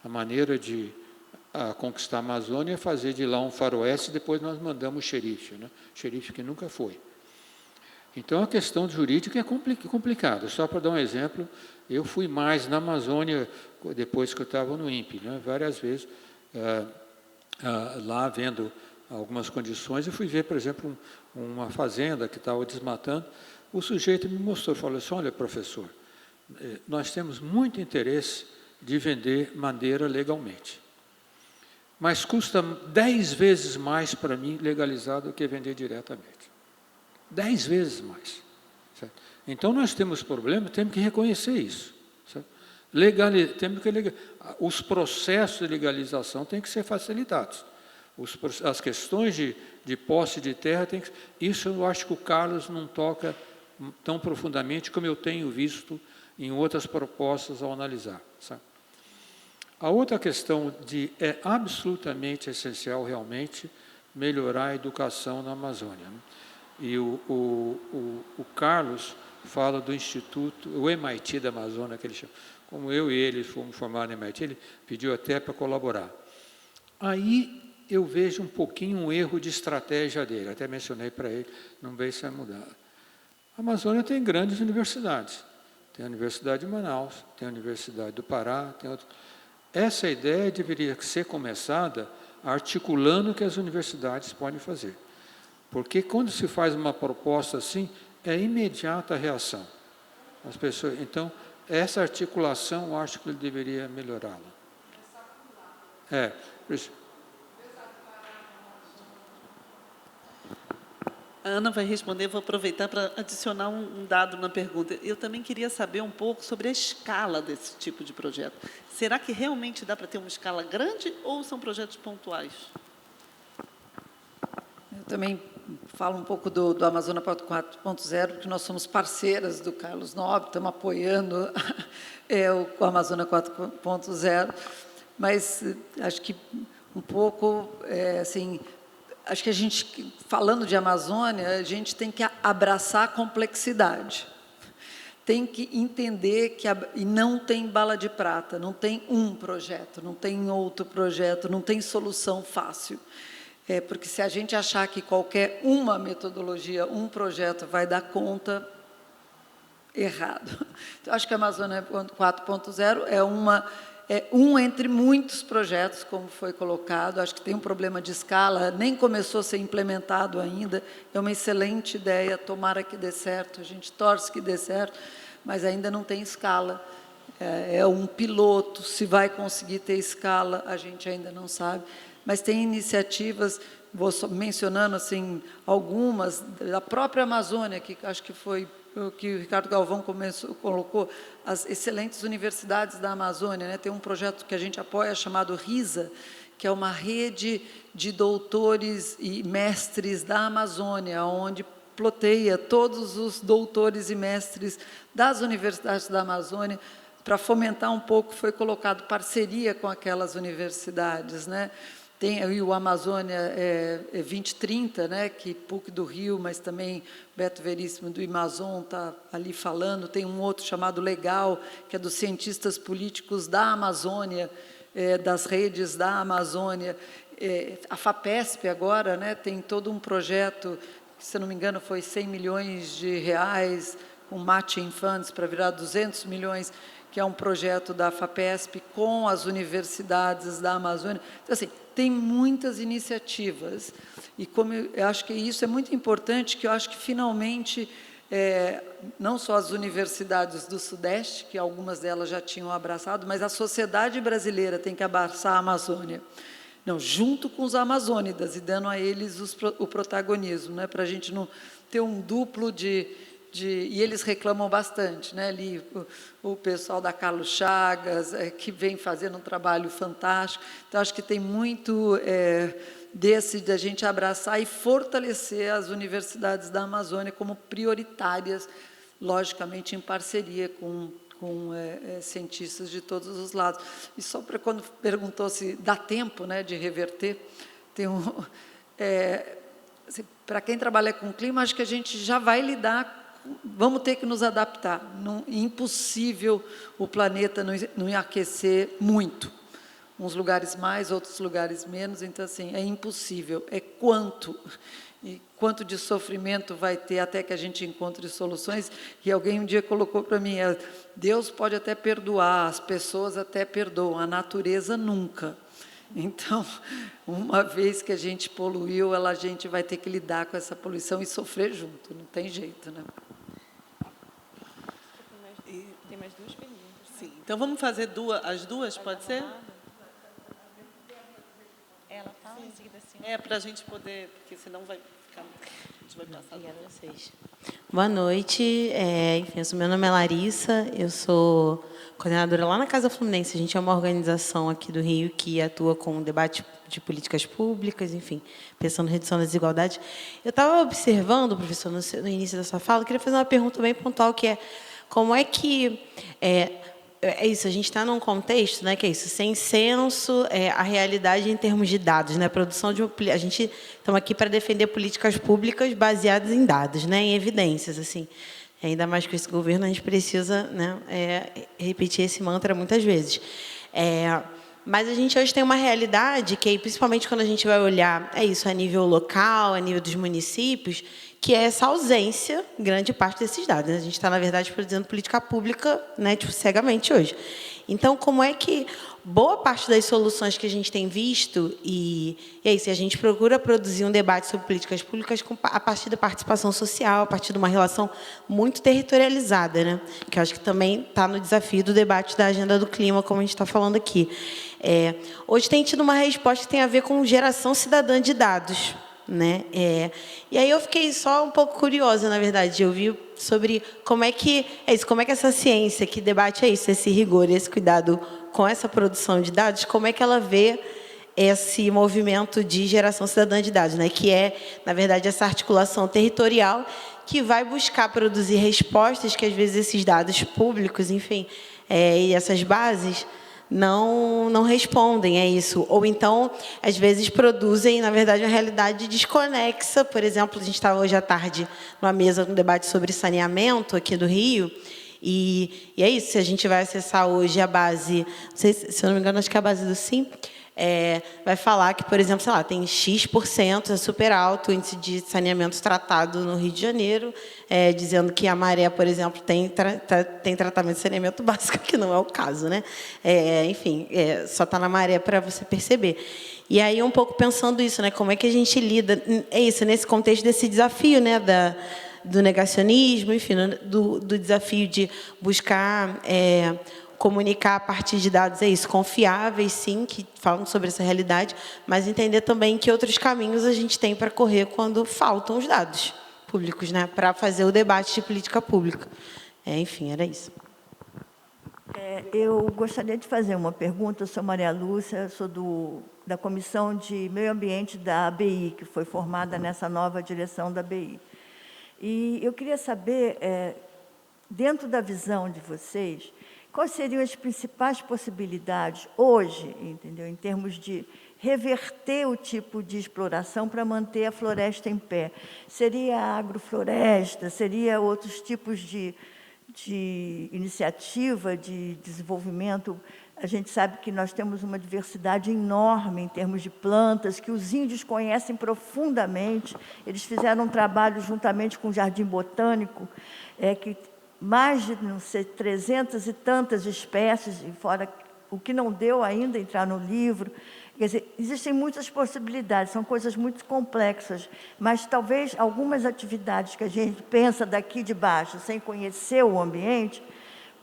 a maneira de conquistar a Amazônia é fazer de lá um faroeste e depois nós mandamos o xerife, né? Xerife que nunca foi. Então, a questão jurídica é complicada. Só para dar um exemplo, eu fui mais na Amazônia depois que eu estava no INPE, né? Várias vezes, lá vendo algumas condições, eu fui ver, por exemplo, uma fazenda que estava desmatando. O sujeito me mostrou, falou assim: olha, professor, nós temos muito interesse de vender madeira legalmente, mas custa 10 vezes mais para mim legalizar do que vender diretamente. 10 vezes mais. Certo? Então, nós temos problema, temos que reconhecer isso. Certo? Os processos de legalização têm que ser facilitados. As questões de posse de terra, isso eu acho que o Carlos não toca tão profundamente como eu tenho visto em outras propostas ao analisar. Sabe? A outra questão é absolutamente essencial, realmente, melhorar a educação na Amazônia, né? E o Carlos fala do Instituto, o MIT da Amazônia, que ele chama. Como eu e ele fomos formados no MIT, ele pediu até para colaborar. Aí eu vejo um pouquinho um erro de estratégia dele, até mencionei para ele, não veio se vai mudar. A Amazônia tem grandes universidades, Tem a Universidade de Manaus, tem a Universidade do Pará, tem outro. Essa ideia deveria ser começada articulando o que as universidades podem fazer. Porque quando se faz uma proposta assim, é imediata a reação. As pessoas, então, essa articulação, eu acho que ele deveria melhorá-la. Por isso. A Ana vai responder, vou aproveitar para adicionar um dado na pergunta. Eu também queria saber um pouco sobre a escala desse tipo de projeto. Será que realmente dá para ter uma escala grande ou são projetos pontuais? Eu também falo um pouco do Amazônia 4.0, que nós somos parceiras do Carlos Nobre, estamos apoiando o Amazônia 4.0, mas acho que um pouco, assim, acho que a gente, falando de Amazônia, a gente tem que abraçar a complexidade. Tem que entender que e não tem bala de prata, não tem um projeto, não tem outro projeto, não tem solução fácil. Porque se a gente achar que qualquer uma metodologia, um projeto vai dar conta, errado. Então, acho que a Amazônia 4.0 é um entre muitos projetos, como foi colocado. Acho que tem um problema de escala, nem começou a ser implementado ainda. É uma excelente ideia, tomara que dê certo, a gente torce que dê certo, mas ainda não tem escala. É um piloto, se vai conseguir ter escala, a gente ainda não sabe. Mas tem iniciativas, vou mencionando assim, algumas, da própria Amazônia, que acho que foi o que o Ricardo Galvão colocou, as excelentes universidades da Amazônia, né? Tem um projeto que a gente apoia chamado RISA, que é uma rede de doutores e mestres da Amazônia, onde ploteia todos os doutores e mestres das universidades da Amazônia. Para fomentar um pouco, foi colocado parceria com aquelas universidades, né? Tem aí o Amazônia 2030, né, que PUC do Rio, mas também Beto Veríssimo do Amazon está ali falando. Tem um outro chamado Legal, que é dos cientistas políticos da Amazônia, das redes da Amazônia. A FAPESP agora, né, tem todo um projeto, que, se não me engano, foi 100 milhões de reais, com matching funds para virar 200 milhões, que é um projeto da FAPESP com as universidades da Amazônia. Então, assim, tem muitas iniciativas, e como eu acho que isso é muito importante, que eu acho que, finalmente, não só as universidades do Sudeste, que algumas delas já tinham abraçado, mas a sociedade brasileira tem que abraçar a Amazônia, não, junto com os amazônidas, e dando a eles o protagonismo, né, para a gente não ter um duplo e eles reclamam bastante, né? Ali o pessoal da Carlos Chagas, que vem fazendo um trabalho fantástico. Então, acho que tem muito desse da gente abraçar e fortalecer as universidades da Amazônia como prioritárias, logicamente em parceria com cientistas de todos os lados. E só para quando perguntou se dá tempo, né, de reverter, tem para quem trabalha com clima, acho que a gente já vai lidar. Vamos ter que nos adaptar. É impossível o planeta não aquecer muito. Uns lugares mais, outros lugares menos. Então, assim, é impossível. É quanto. E quanto de sofrimento vai ter até que a gente encontre soluções. E alguém um dia colocou para mim, Deus pode até perdoar, as pessoas até perdoam, a natureza nunca. Então, uma vez que a gente poluiu, a gente vai ter que lidar com essa poluição e sofrer junto. Não tem jeito, né? Tem mais duas perguntas. Sim, então vamos fazer as duas, pode ser? Ela fala em seguida assim. Para a gente poder, porque senão vai ficar. A gente vai passar. Obrigada a vocês. Boa noite. Meu nome é Larissa, eu sou coordenadora lá na Casa Fluminense. A gente é uma organização aqui do Rio que atua com debate de políticas públicas, enfim, pensando na redução das desigualdades. Eu estava observando, professor, no início da sua fala, eu queria fazer uma pergunta bem pontual, que é como é que... É isso, a gente está num contexto, né, que é isso, sem censo, a realidade em termos de dados, né, a produção de a gente estamos aqui para defender políticas públicas baseadas em dados, né, em evidências, assim, ainda mais com esse governo a gente precisa, né, repetir esse mantra muitas vezes. Mas a gente hoje tem uma realidade que, principalmente quando a gente vai olhar, é isso, a nível local, a nível dos municípios, que é essa ausência, grande parte desses dados. A gente está, na verdade, produzindo política pública, né, tipo, cegamente hoje. Então, como é que boa parte das soluções que a gente tem visto, e é isso, a gente procura produzir um debate sobre políticas públicas a partir da participação social, a partir de uma relação muito territorializada, né? Que eu acho que também está no desafio do debate da agenda do clima, como a gente está falando aqui. Hoje tem tido uma resposta que tem a ver com geração cidadã de dados, né? E aí eu fiquei só um pouco curiosa, na verdade, eu vi sobre como é que essa ciência que debate esse rigor, esse cuidado com essa produção de dados, como é que ela vê esse movimento de geração cidadã de dados, né? Que é, na verdade, essa articulação territorial que vai buscar produzir respostas que, às vezes, esses dados públicos, enfim, e essas bases não respondem a isso. Ou então, às vezes, produzem, na verdade, uma realidade desconexa. Por exemplo, a gente estava hoje à tarde numa mesa com debate sobre saneamento aqui do Rio, e é isso, se a gente vai acessar hoje a base, não sei, se eu não me engano, acho que é a base do SIM, vai falar que, por exemplo, sei lá, tem X%, é super alto o índice de saneamento tratado no Rio de Janeiro, dizendo que a Maré, por exemplo, tem tratamento de saneamento básico, que não é o caso, né? Enfim, só está na Maré para você perceber. E aí, um pouco pensando isso, né? Como é que a gente lida, nesse contexto desse desafio, né? Do negacionismo, enfim, do desafio de buscar comunicar a partir de dados, confiáveis, sim, que falam sobre essa realidade, mas entender também que outros caminhos a gente tem para correr quando faltam os dados públicos, né, para fazer o debate de política pública. Enfim, era isso. Eu gostaria de fazer uma pergunta. Eu sou Maria Lúcia, sou da Comissão de Meio Ambiente da ABI, que foi formada nessa nova direção da ABI. E eu queria saber, dentro da visão de vocês, quais seriam as principais possibilidades hoje, entendeu, em termos de reverter o tipo de exploração para manter a floresta em pé? Seria a agrofloresta? Seria outros tipos de iniciativa de desenvolvimento? A gente sabe que nós temos uma diversidade enorme em termos de plantas, que os índios conhecem profundamente. Eles fizeram um trabalho juntamente com o Jardim Botânico, que mais de, não sei, 300 e tantas espécies, e fora o que não deu ainda entrar no livro. Quer dizer, existem muitas possibilidades, são coisas muito complexas, mas talvez algumas atividades que a gente pensa daqui de baixo, sem conhecer o ambiente,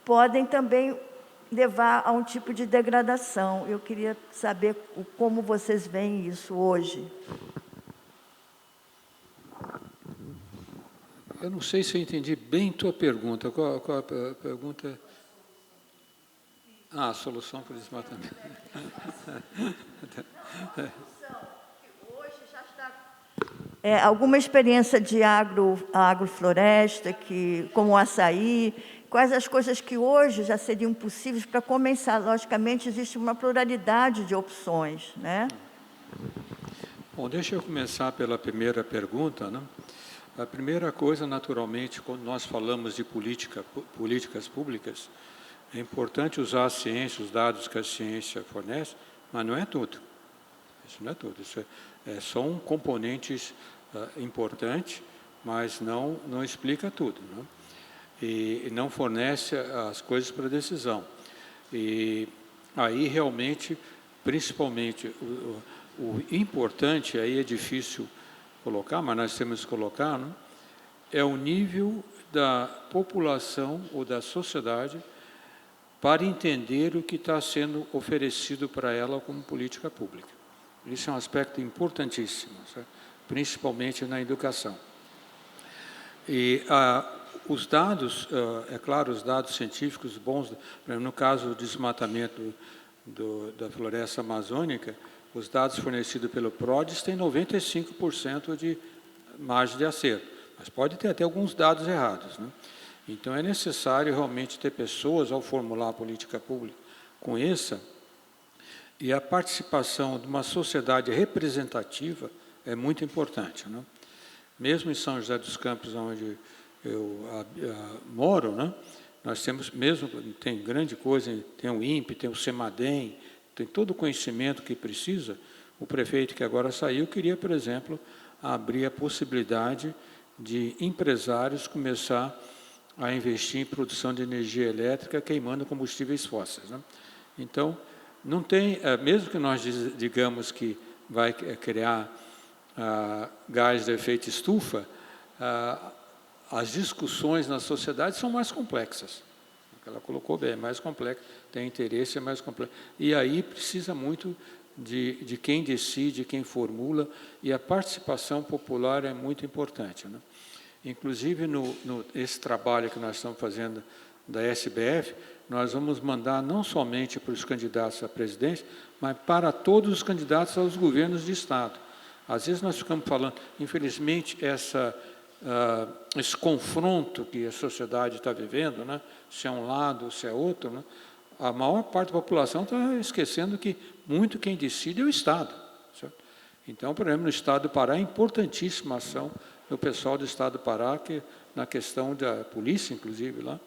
podem também levar a um tipo de degradação. Eu queria saber como vocês veem isso hoje. Eu não sei se eu entendi bem tua pergunta. Qual a pergunta? A solução para o desmatamento. Hoje já está... alguma experiência de agrofloresta, como o açaí, quais as coisas que hoje já seriam possíveis para começar? Logicamente, existe uma pluralidade de opções, né? Bom, deixa eu começar pela primeira pergunta, né? A primeira coisa, naturalmente, quando nós falamos de políticas públicas, é importante usar a ciência, os dados que a ciência fornece, mas não é tudo. Isso não é tudo. Isso é só um componente importante, mas não explica tudo, né? E não fornece as coisas para decisão. E aí, realmente, principalmente, o importante, aí é difícil colocar, mas nós temos que colocar, né, é o nível da população ou da sociedade para entender o que está sendo oferecido para ela como política pública. Isso é um aspecto importantíssimo, certo? Principalmente na educação. E os dados, é claro, os dados científicos bons, por exemplo, no caso do desmatamento da floresta amazônica, os dados fornecidos pelo PRODES têm 95% de margem de acerto, mas pode ter até alguns dados errados, né? Então, é necessário realmente ter pessoas, ao formular a política pública, conheça, e a participação de uma sociedade representativa é muito importante, né? Mesmo em São José dos Campos, onde eu moro, né, nós temos, mesmo, tem grande coisa, tem o INPE, tem o CEMADEM, tem todo o conhecimento que precisa. O prefeito que agora saiu queria, por exemplo, abrir a possibilidade de empresários começar a investir em produção de energia elétrica queimando combustíveis fósseis, né? Então, não tem, mesmo que nós digamos que vai criar gás de efeito estufa, as discussões na sociedade são mais complexas. Ela colocou bem, é mais complexo, tem interesse, é mais complexo. E aí precisa muito de quem decide, quem formula, e a participação popular é muito importante, né? Inclusive, esse trabalho que nós estamos fazendo da SBF, nós vamos mandar não somente para os candidatos à presidência, mas para todos os candidatos aos governos de Estado. Às vezes nós ficamos falando, infelizmente, esse confronto que a sociedade está vivendo, né? Se é um lado, se é outro, né? A maior parte da população está esquecendo que muito quem decide é o Estado. Certo? Então, por exemplo, no Estado do Pará, é importantíssima a ação do pessoal do Estado do Pará, que, na questão da polícia, inclusive, lá,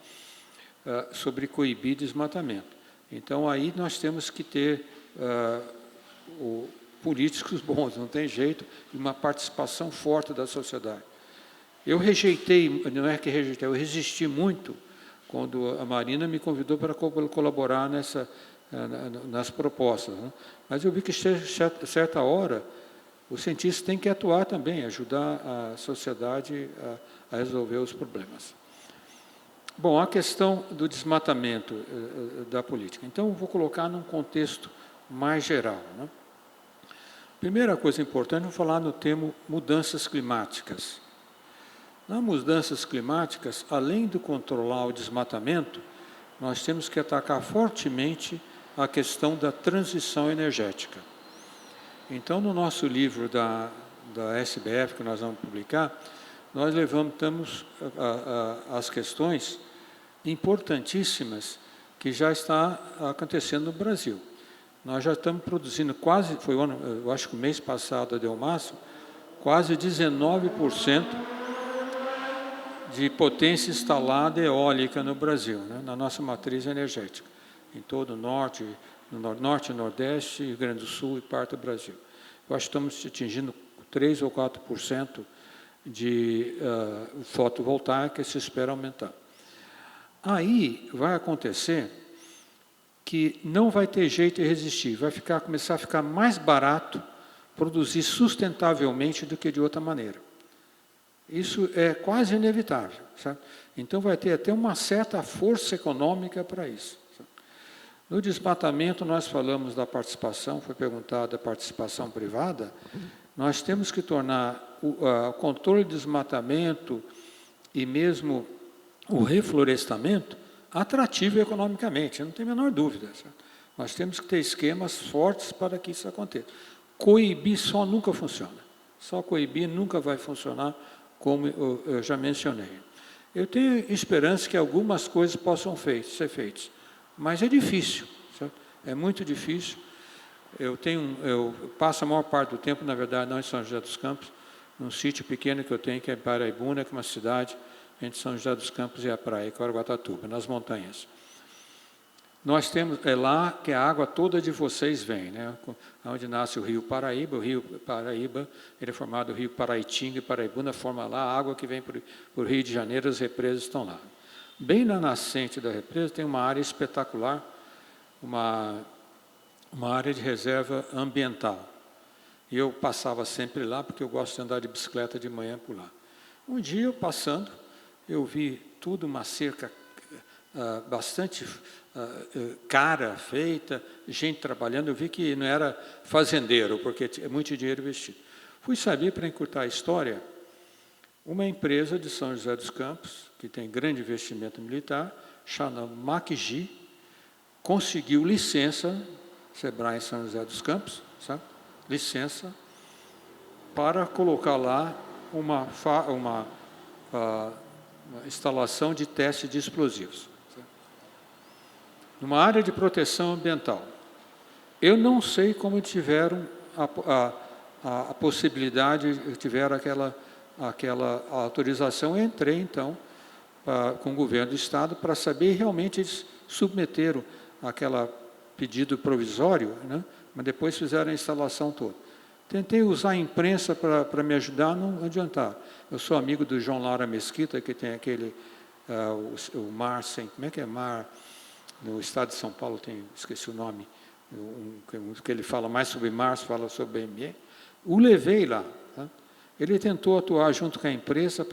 sobre coibir desmatamento. Então, aí nós temos que ter políticos bons, não tem jeito, e uma participação forte da sociedade. Eu rejeitei, não é que rejeitei, eu resisti muito quando a Marina me convidou para colaborar nas propostas, né? Mas eu vi que, a certa hora, o cientista tem que atuar também, ajudar a sociedade a resolver os problemas. Bom, a questão do desmatamento da política. Então, eu vou colocar num contexto mais geral, né? Primeira coisa importante, vou falar no termo mudanças climáticas. Nas mudanças climáticas, além de controlar o desmatamento, nós temos que atacar fortemente a questão da transição energética. Então, no nosso livro da SBF, que nós vamos publicar, nós levantamos as questões importantíssimas que já está acontecendo no Brasil. Nós já estamos produzindo quase, eu acho que o mês passado deu o máximo, quase 19% de potência instalada eólica no Brasil, né, na nossa matriz energética, em todo o norte, norte, nordeste, Rio Grande do Sul e parte do Brasil. Eu acho que estamos atingindo 3 ou 4% de fotovoltaica, e se espera aumentar. Aí vai acontecer que não vai ter jeito de resistir, vai começar a ficar mais barato produzir sustentavelmente do que de outra maneira. Isso é quase inevitável, sabe? Então vai ter até uma certa força econômica para isso. Sabe? No desmatamento nós falamos da participação, foi perguntada a participação privada. Nós temos que tornar o controle do desmatamento e mesmo o reflorestamento atrativo economicamente, não tem a menor dúvida. Sabe? Nós temos que ter esquemas fortes para que isso aconteça. Coibir só nunca funciona. Só coibir nunca vai funcionar, como eu já mencionei. Eu tenho esperança que algumas coisas possam ser feitas, mas é difícil, sabe? É muito difícil. Eu passo a maior parte do tempo, na verdade, não em São José dos Campos, num sítio pequeno que eu tenho, que é Paraibuna, que é uma cidade entre São José dos Campos e a praia, Caraguatatuba, nas montanhas. Nós temos, é lá que a água toda de vocês vem, né? Onde nasce o Rio Paraíba. O Rio Paraíba, ele é formado do Rio Paraitinga e Paraibuna, forma lá a água que vem para o Rio de Janeiro, as represas estão lá. Bem na nascente da represa tem uma área espetacular, uma área de reserva ambiental. E eu passava sempre lá, porque eu gosto de andar de bicicleta de manhã por lá. Um dia, eu passando, eu vi tudo, uma cerca bastante cara, feita, gente trabalhando. Eu vi que não era fazendeiro, porque é muito dinheiro investido. Fui saber, para encurtar a história, uma empresa de São José dos Campos, que tem grande investimento militar, chamada Macgi, conseguiu licença, Sebrae em São José dos Campos, sabe? Licença, para colocar lá uma instalação de teste de explosivos. Numa área de proteção ambiental. Eu não sei como tiveram a possibilidade, tiveram aquela autorização. Eu entrei, então, com o governo do Estado para saber, realmente eles submeteram aquela pedido provisório, né? Mas depois fizeram a instalação toda. Tentei usar a imprensa para me ajudar, não adiantar. Eu sou amigo do João Lara Mesquita, que tem aquele, o Mar, como é que é Mar? No estado de São Paulo, esqueci o nome, que ele fala mais sobre Mar, fala sobre BME. O levei lá. Tá? Ele tentou atuar junto com a imprensa,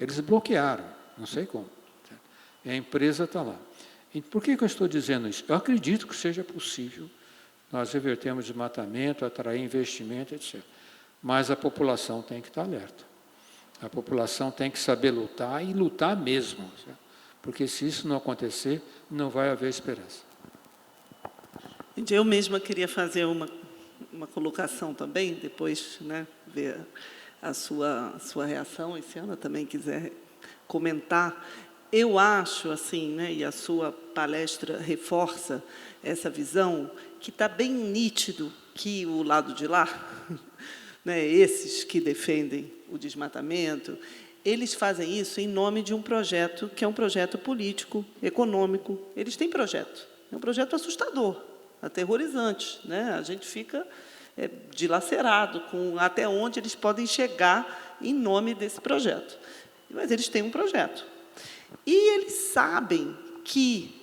eles bloquearam, não sei como. Tá? E a empresa está lá. E por que eu estou dizendo isso? Eu acredito que seja possível nós revertermos desmatamento, atrair investimento, etc. Mas a população tem que estar alerta. A população tem que saber lutar e lutar mesmo. Certo? Porque se isso não acontecer, não vai haver esperança. Eu mesma queria fazer uma colocação também, depois, né, ver a sua reação, e se a Ana também quiser comentar. Eu acho, assim, né, e a sua palestra reforça essa visão, que está bem nítido que o lado de lá, né, esses que defendem o desmatamento, eles fazem isso em nome de um projeto que é um projeto político, econômico. Eles têm projeto. É um projeto assustador, aterrorizante, né? A gente fica dilacerado com até onde eles podem chegar em nome desse projeto. Mas eles têm um projeto. E eles sabem que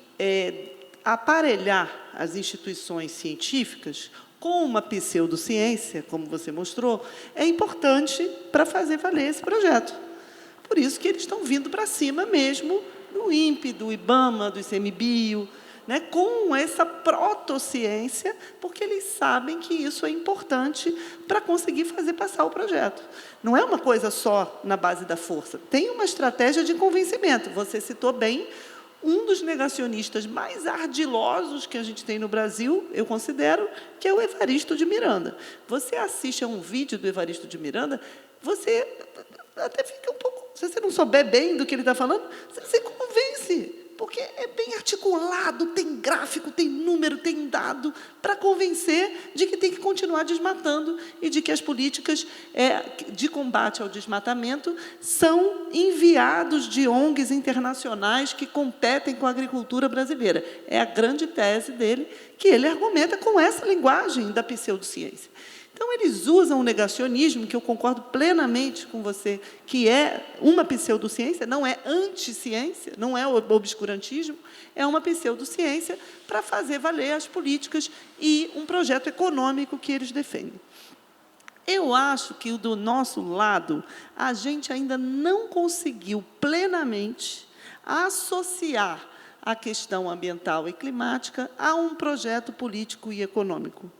aparelhar as instituições científicas com uma pseudociência, como você mostrou, é importante para fazer valer esse projeto. Por isso que eles estão vindo para cima mesmo do INPE, do IBAMA, do ICMBio, né, com essa protociência, porque eles sabem que isso é importante para conseguir fazer passar o projeto. Não é uma coisa só na base da força, tem uma estratégia de convencimento. Você citou bem, um dos negacionistas mais ardilosos que a gente tem no Brasil, eu considero, que é o Evaristo de Miranda. Você assiste a um vídeo do Evaristo de Miranda, você até fica um pouco... Se você não souber bem do que ele está falando, você se convence, porque é bem articulado, tem gráfico, tem número, tem dado, para convencer de que tem que continuar desmatando e de que as políticas de combate ao desmatamento são enviados de ONGs internacionais que competem com a agricultura brasileira. É a grande tese dele, que ele argumenta com essa linguagem da pseudociência. Então, eles usam o negacionismo, que eu concordo plenamente com você, que é uma pseudociência, não é anticiência, não é o obscurantismo, é uma pseudociência para fazer valer as políticas e um projeto econômico que eles defendem. Eu acho que, do nosso lado, a gente ainda não conseguiu plenamente associar a questão ambiental e climática a um projeto político e econômico.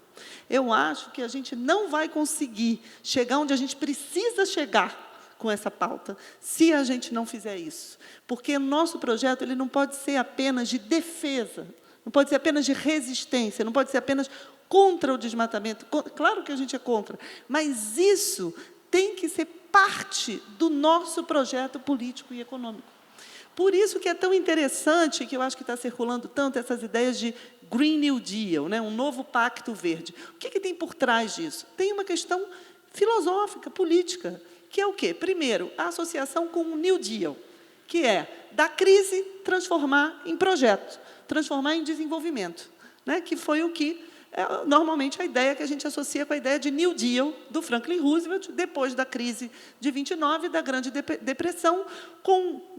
Eu acho que a gente não vai conseguir chegar onde a gente precisa chegar com essa pauta, se a gente não fizer isso. Porque o nosso projeto ele não pode ser apenas de defesa, não pode ser apenas de resistência, não pode ser apenas contra o desmatamento. Claro que a gente é contra, mas isso tem que ser parte do nosso projeto político e econômico. Por isso que é tão interessante, que eu acho que está circulando tanto essas ideias de Green New Deal, né? Um novo pacto verde. O que tem por trás disso? Tem uma questão filosófica, política, que é o quê? Primeiro, a associação com o New Deal, que é, da crise, transformar em projeto, transformar em desenvolvimento, né? Que foi o que, normalmente, a ideia que a gente associa com a ideia de New Deal, do Franklin Roosevelt, depois da crise de 29, da Grande Depressão, com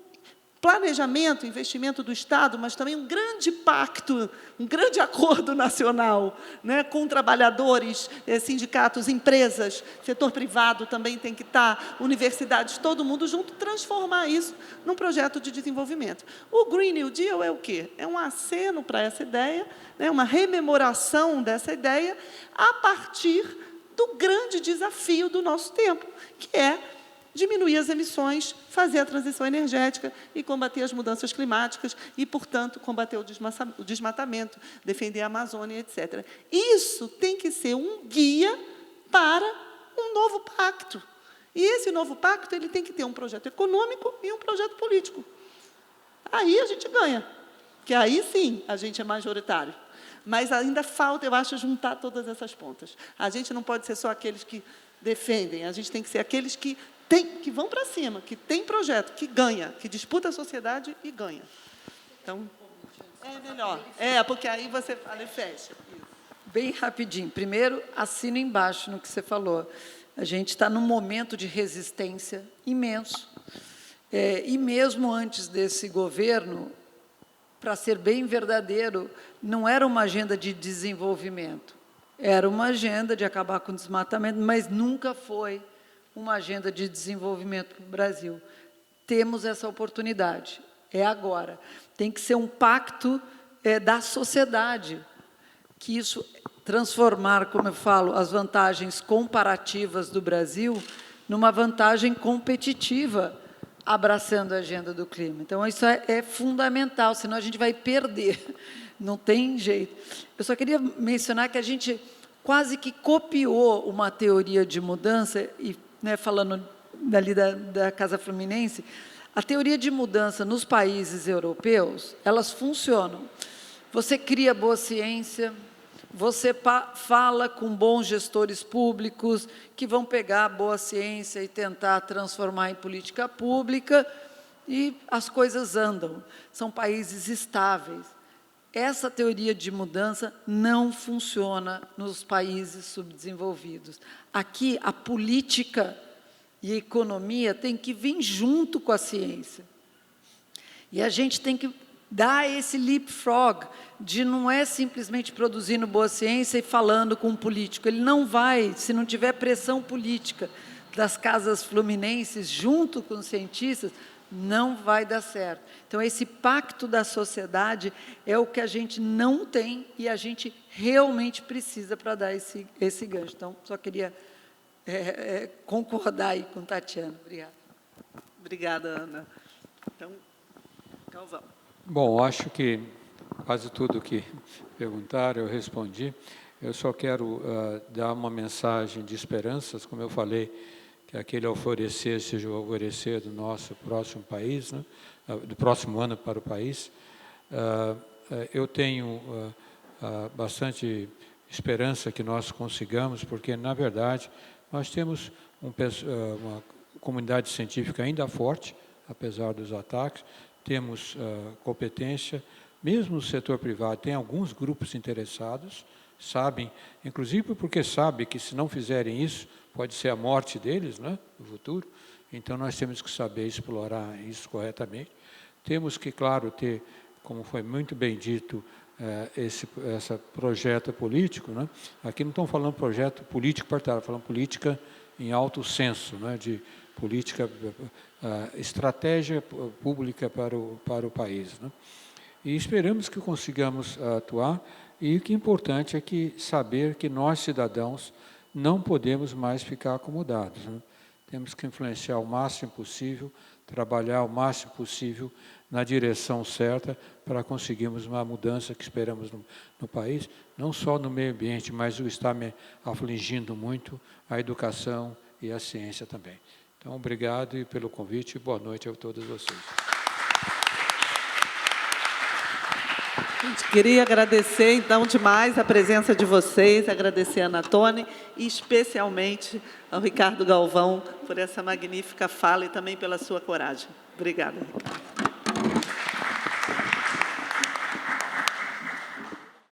planejamento, investimento do Estado, mas também um grande pacto, um grande acordo nacional, né, com trabalhadores, sindicatos, empresas, setor privado também tem que estar, universidades, todo mundo junto, transformar isso num projeto de desenvolvimento. O Green New Deal é o quê? É um aceno para essa ideia, né, uma rememoração dessa ideia, a partir do grande desafio do nosso tempo, que é diminuir as emissões, fazer a transição energética e combater as mudanças climáticas e, portanto, combater o desmatamento, defender a Amazônia, etc. Isso tem que ser um guia para um novo pacto. E esse novo pacto ele tem que ter um projeto econômico e um projeto político. Aí a gente ganha, que aí sim a gente é majoritário. Mas ainda falta, eu acho, juntar todas essas pontas. A gente não pode ser só aqueles que defendem, a gente tem que ser aqueles que vão para cima, que tem projeto, que ganha, que disputa a sociedade e ganha. Então, É melhor. Porque aí você fala e fecha. Bem rapidinho. Primeiro, assino embaixo no que você falou. A gente está num momento de resistência imenso. E mesmo antes desse governo, para ser bem verdadeiro, não era uma agenda de desenvolvimento. Era uma agenda de acabar com o desmatamento, mas nunca foi uma agenda de desenvolvimento para o Brasil. Temos essa oportunidade. É agora. Tem que ser um pacto da sociedade, que isso transformar, como eu falo, as vantagens comparativas do Brasil numa vantagem competitiva, abraçando a agenda do clima. Então, isso é fundamental, senão a gente vai perder, não tem jeito. Eu só queria mencionar que a gente quase que copiou uma teoria de mudança, e falando dali da Casa Fluminense, a teoria de mudança nos países europeus, elas funcionam. Você cria boa ciência, você fala com bons gestores públicos que vão pegar a boa ciência e tentar transformar em política pública, e as coisas andam. São países estáveis. Essa teoria de mudança não funciona nos países subdesenvolvidos. Aqui, a política e a economia têm que vir junto com a ciência. E a gente tem que dar esse leapfrog, de não é simplesmente produzindo boa ciência e falando com um político. Ele não vai, se não tiver pressão política das casas fluminenses, junto com os cientistas, não vai dar certo. Então, esse pacto da sociedade é o que a gente não tem e a gente realmente precisa para dar esse gancho. Então, só queria concordar aí com Tatiana. Obrigada. Obrigada, Ana. Então, Galvão. Bom, acho que quase tudo que perguntaram eu respondi. Eu só quero dar uma mensagem de esperanças, como eu falei, que aquele alvorecer seja o alvorecer do nosso próximo país, né? Do próximo ano para o país. Eu tenho bastante esperança que nós consigamos, porque, na verdade, nós temos uma comunidade científica ainda forte, apesar dos ataques, temos competência, mesmo no setor privado, tem alguns grupos interessados, sabem, inclusive porque sabem que, se não fizerem isso, pode ser a morte deles, né, no futuro. Então, nós temos que saber explorar isso corretamente. Temos que, claro, ter, como foi muito bem dito, esse projeto político, né? Aqui não estamos falando projeto político partidário, falando política em alto senso, né? De política, estratégia pública para o país, né? E esperamos que consigamos atuar, e o que é importante é que saber que nós, cidadãos, não podemos mais ficar acomodados, né? Temos que influenciar o máximo possível, trabalhar o máximo possível na direção certa para conseguirmos uma mudança que esperamos no país, não só no meio ambiente, mas o está me afligindo muito, a educação e a ciência também. Então, obrigado pelo convite e boa noite a todos vocês. Queria agradecer, então, demais a presença de vocês, agradecer a Anatone e, especialmente, ao Ricardo Galvão por essa magnífica fala e também pela sua coragem. Obrigada, Ricardo.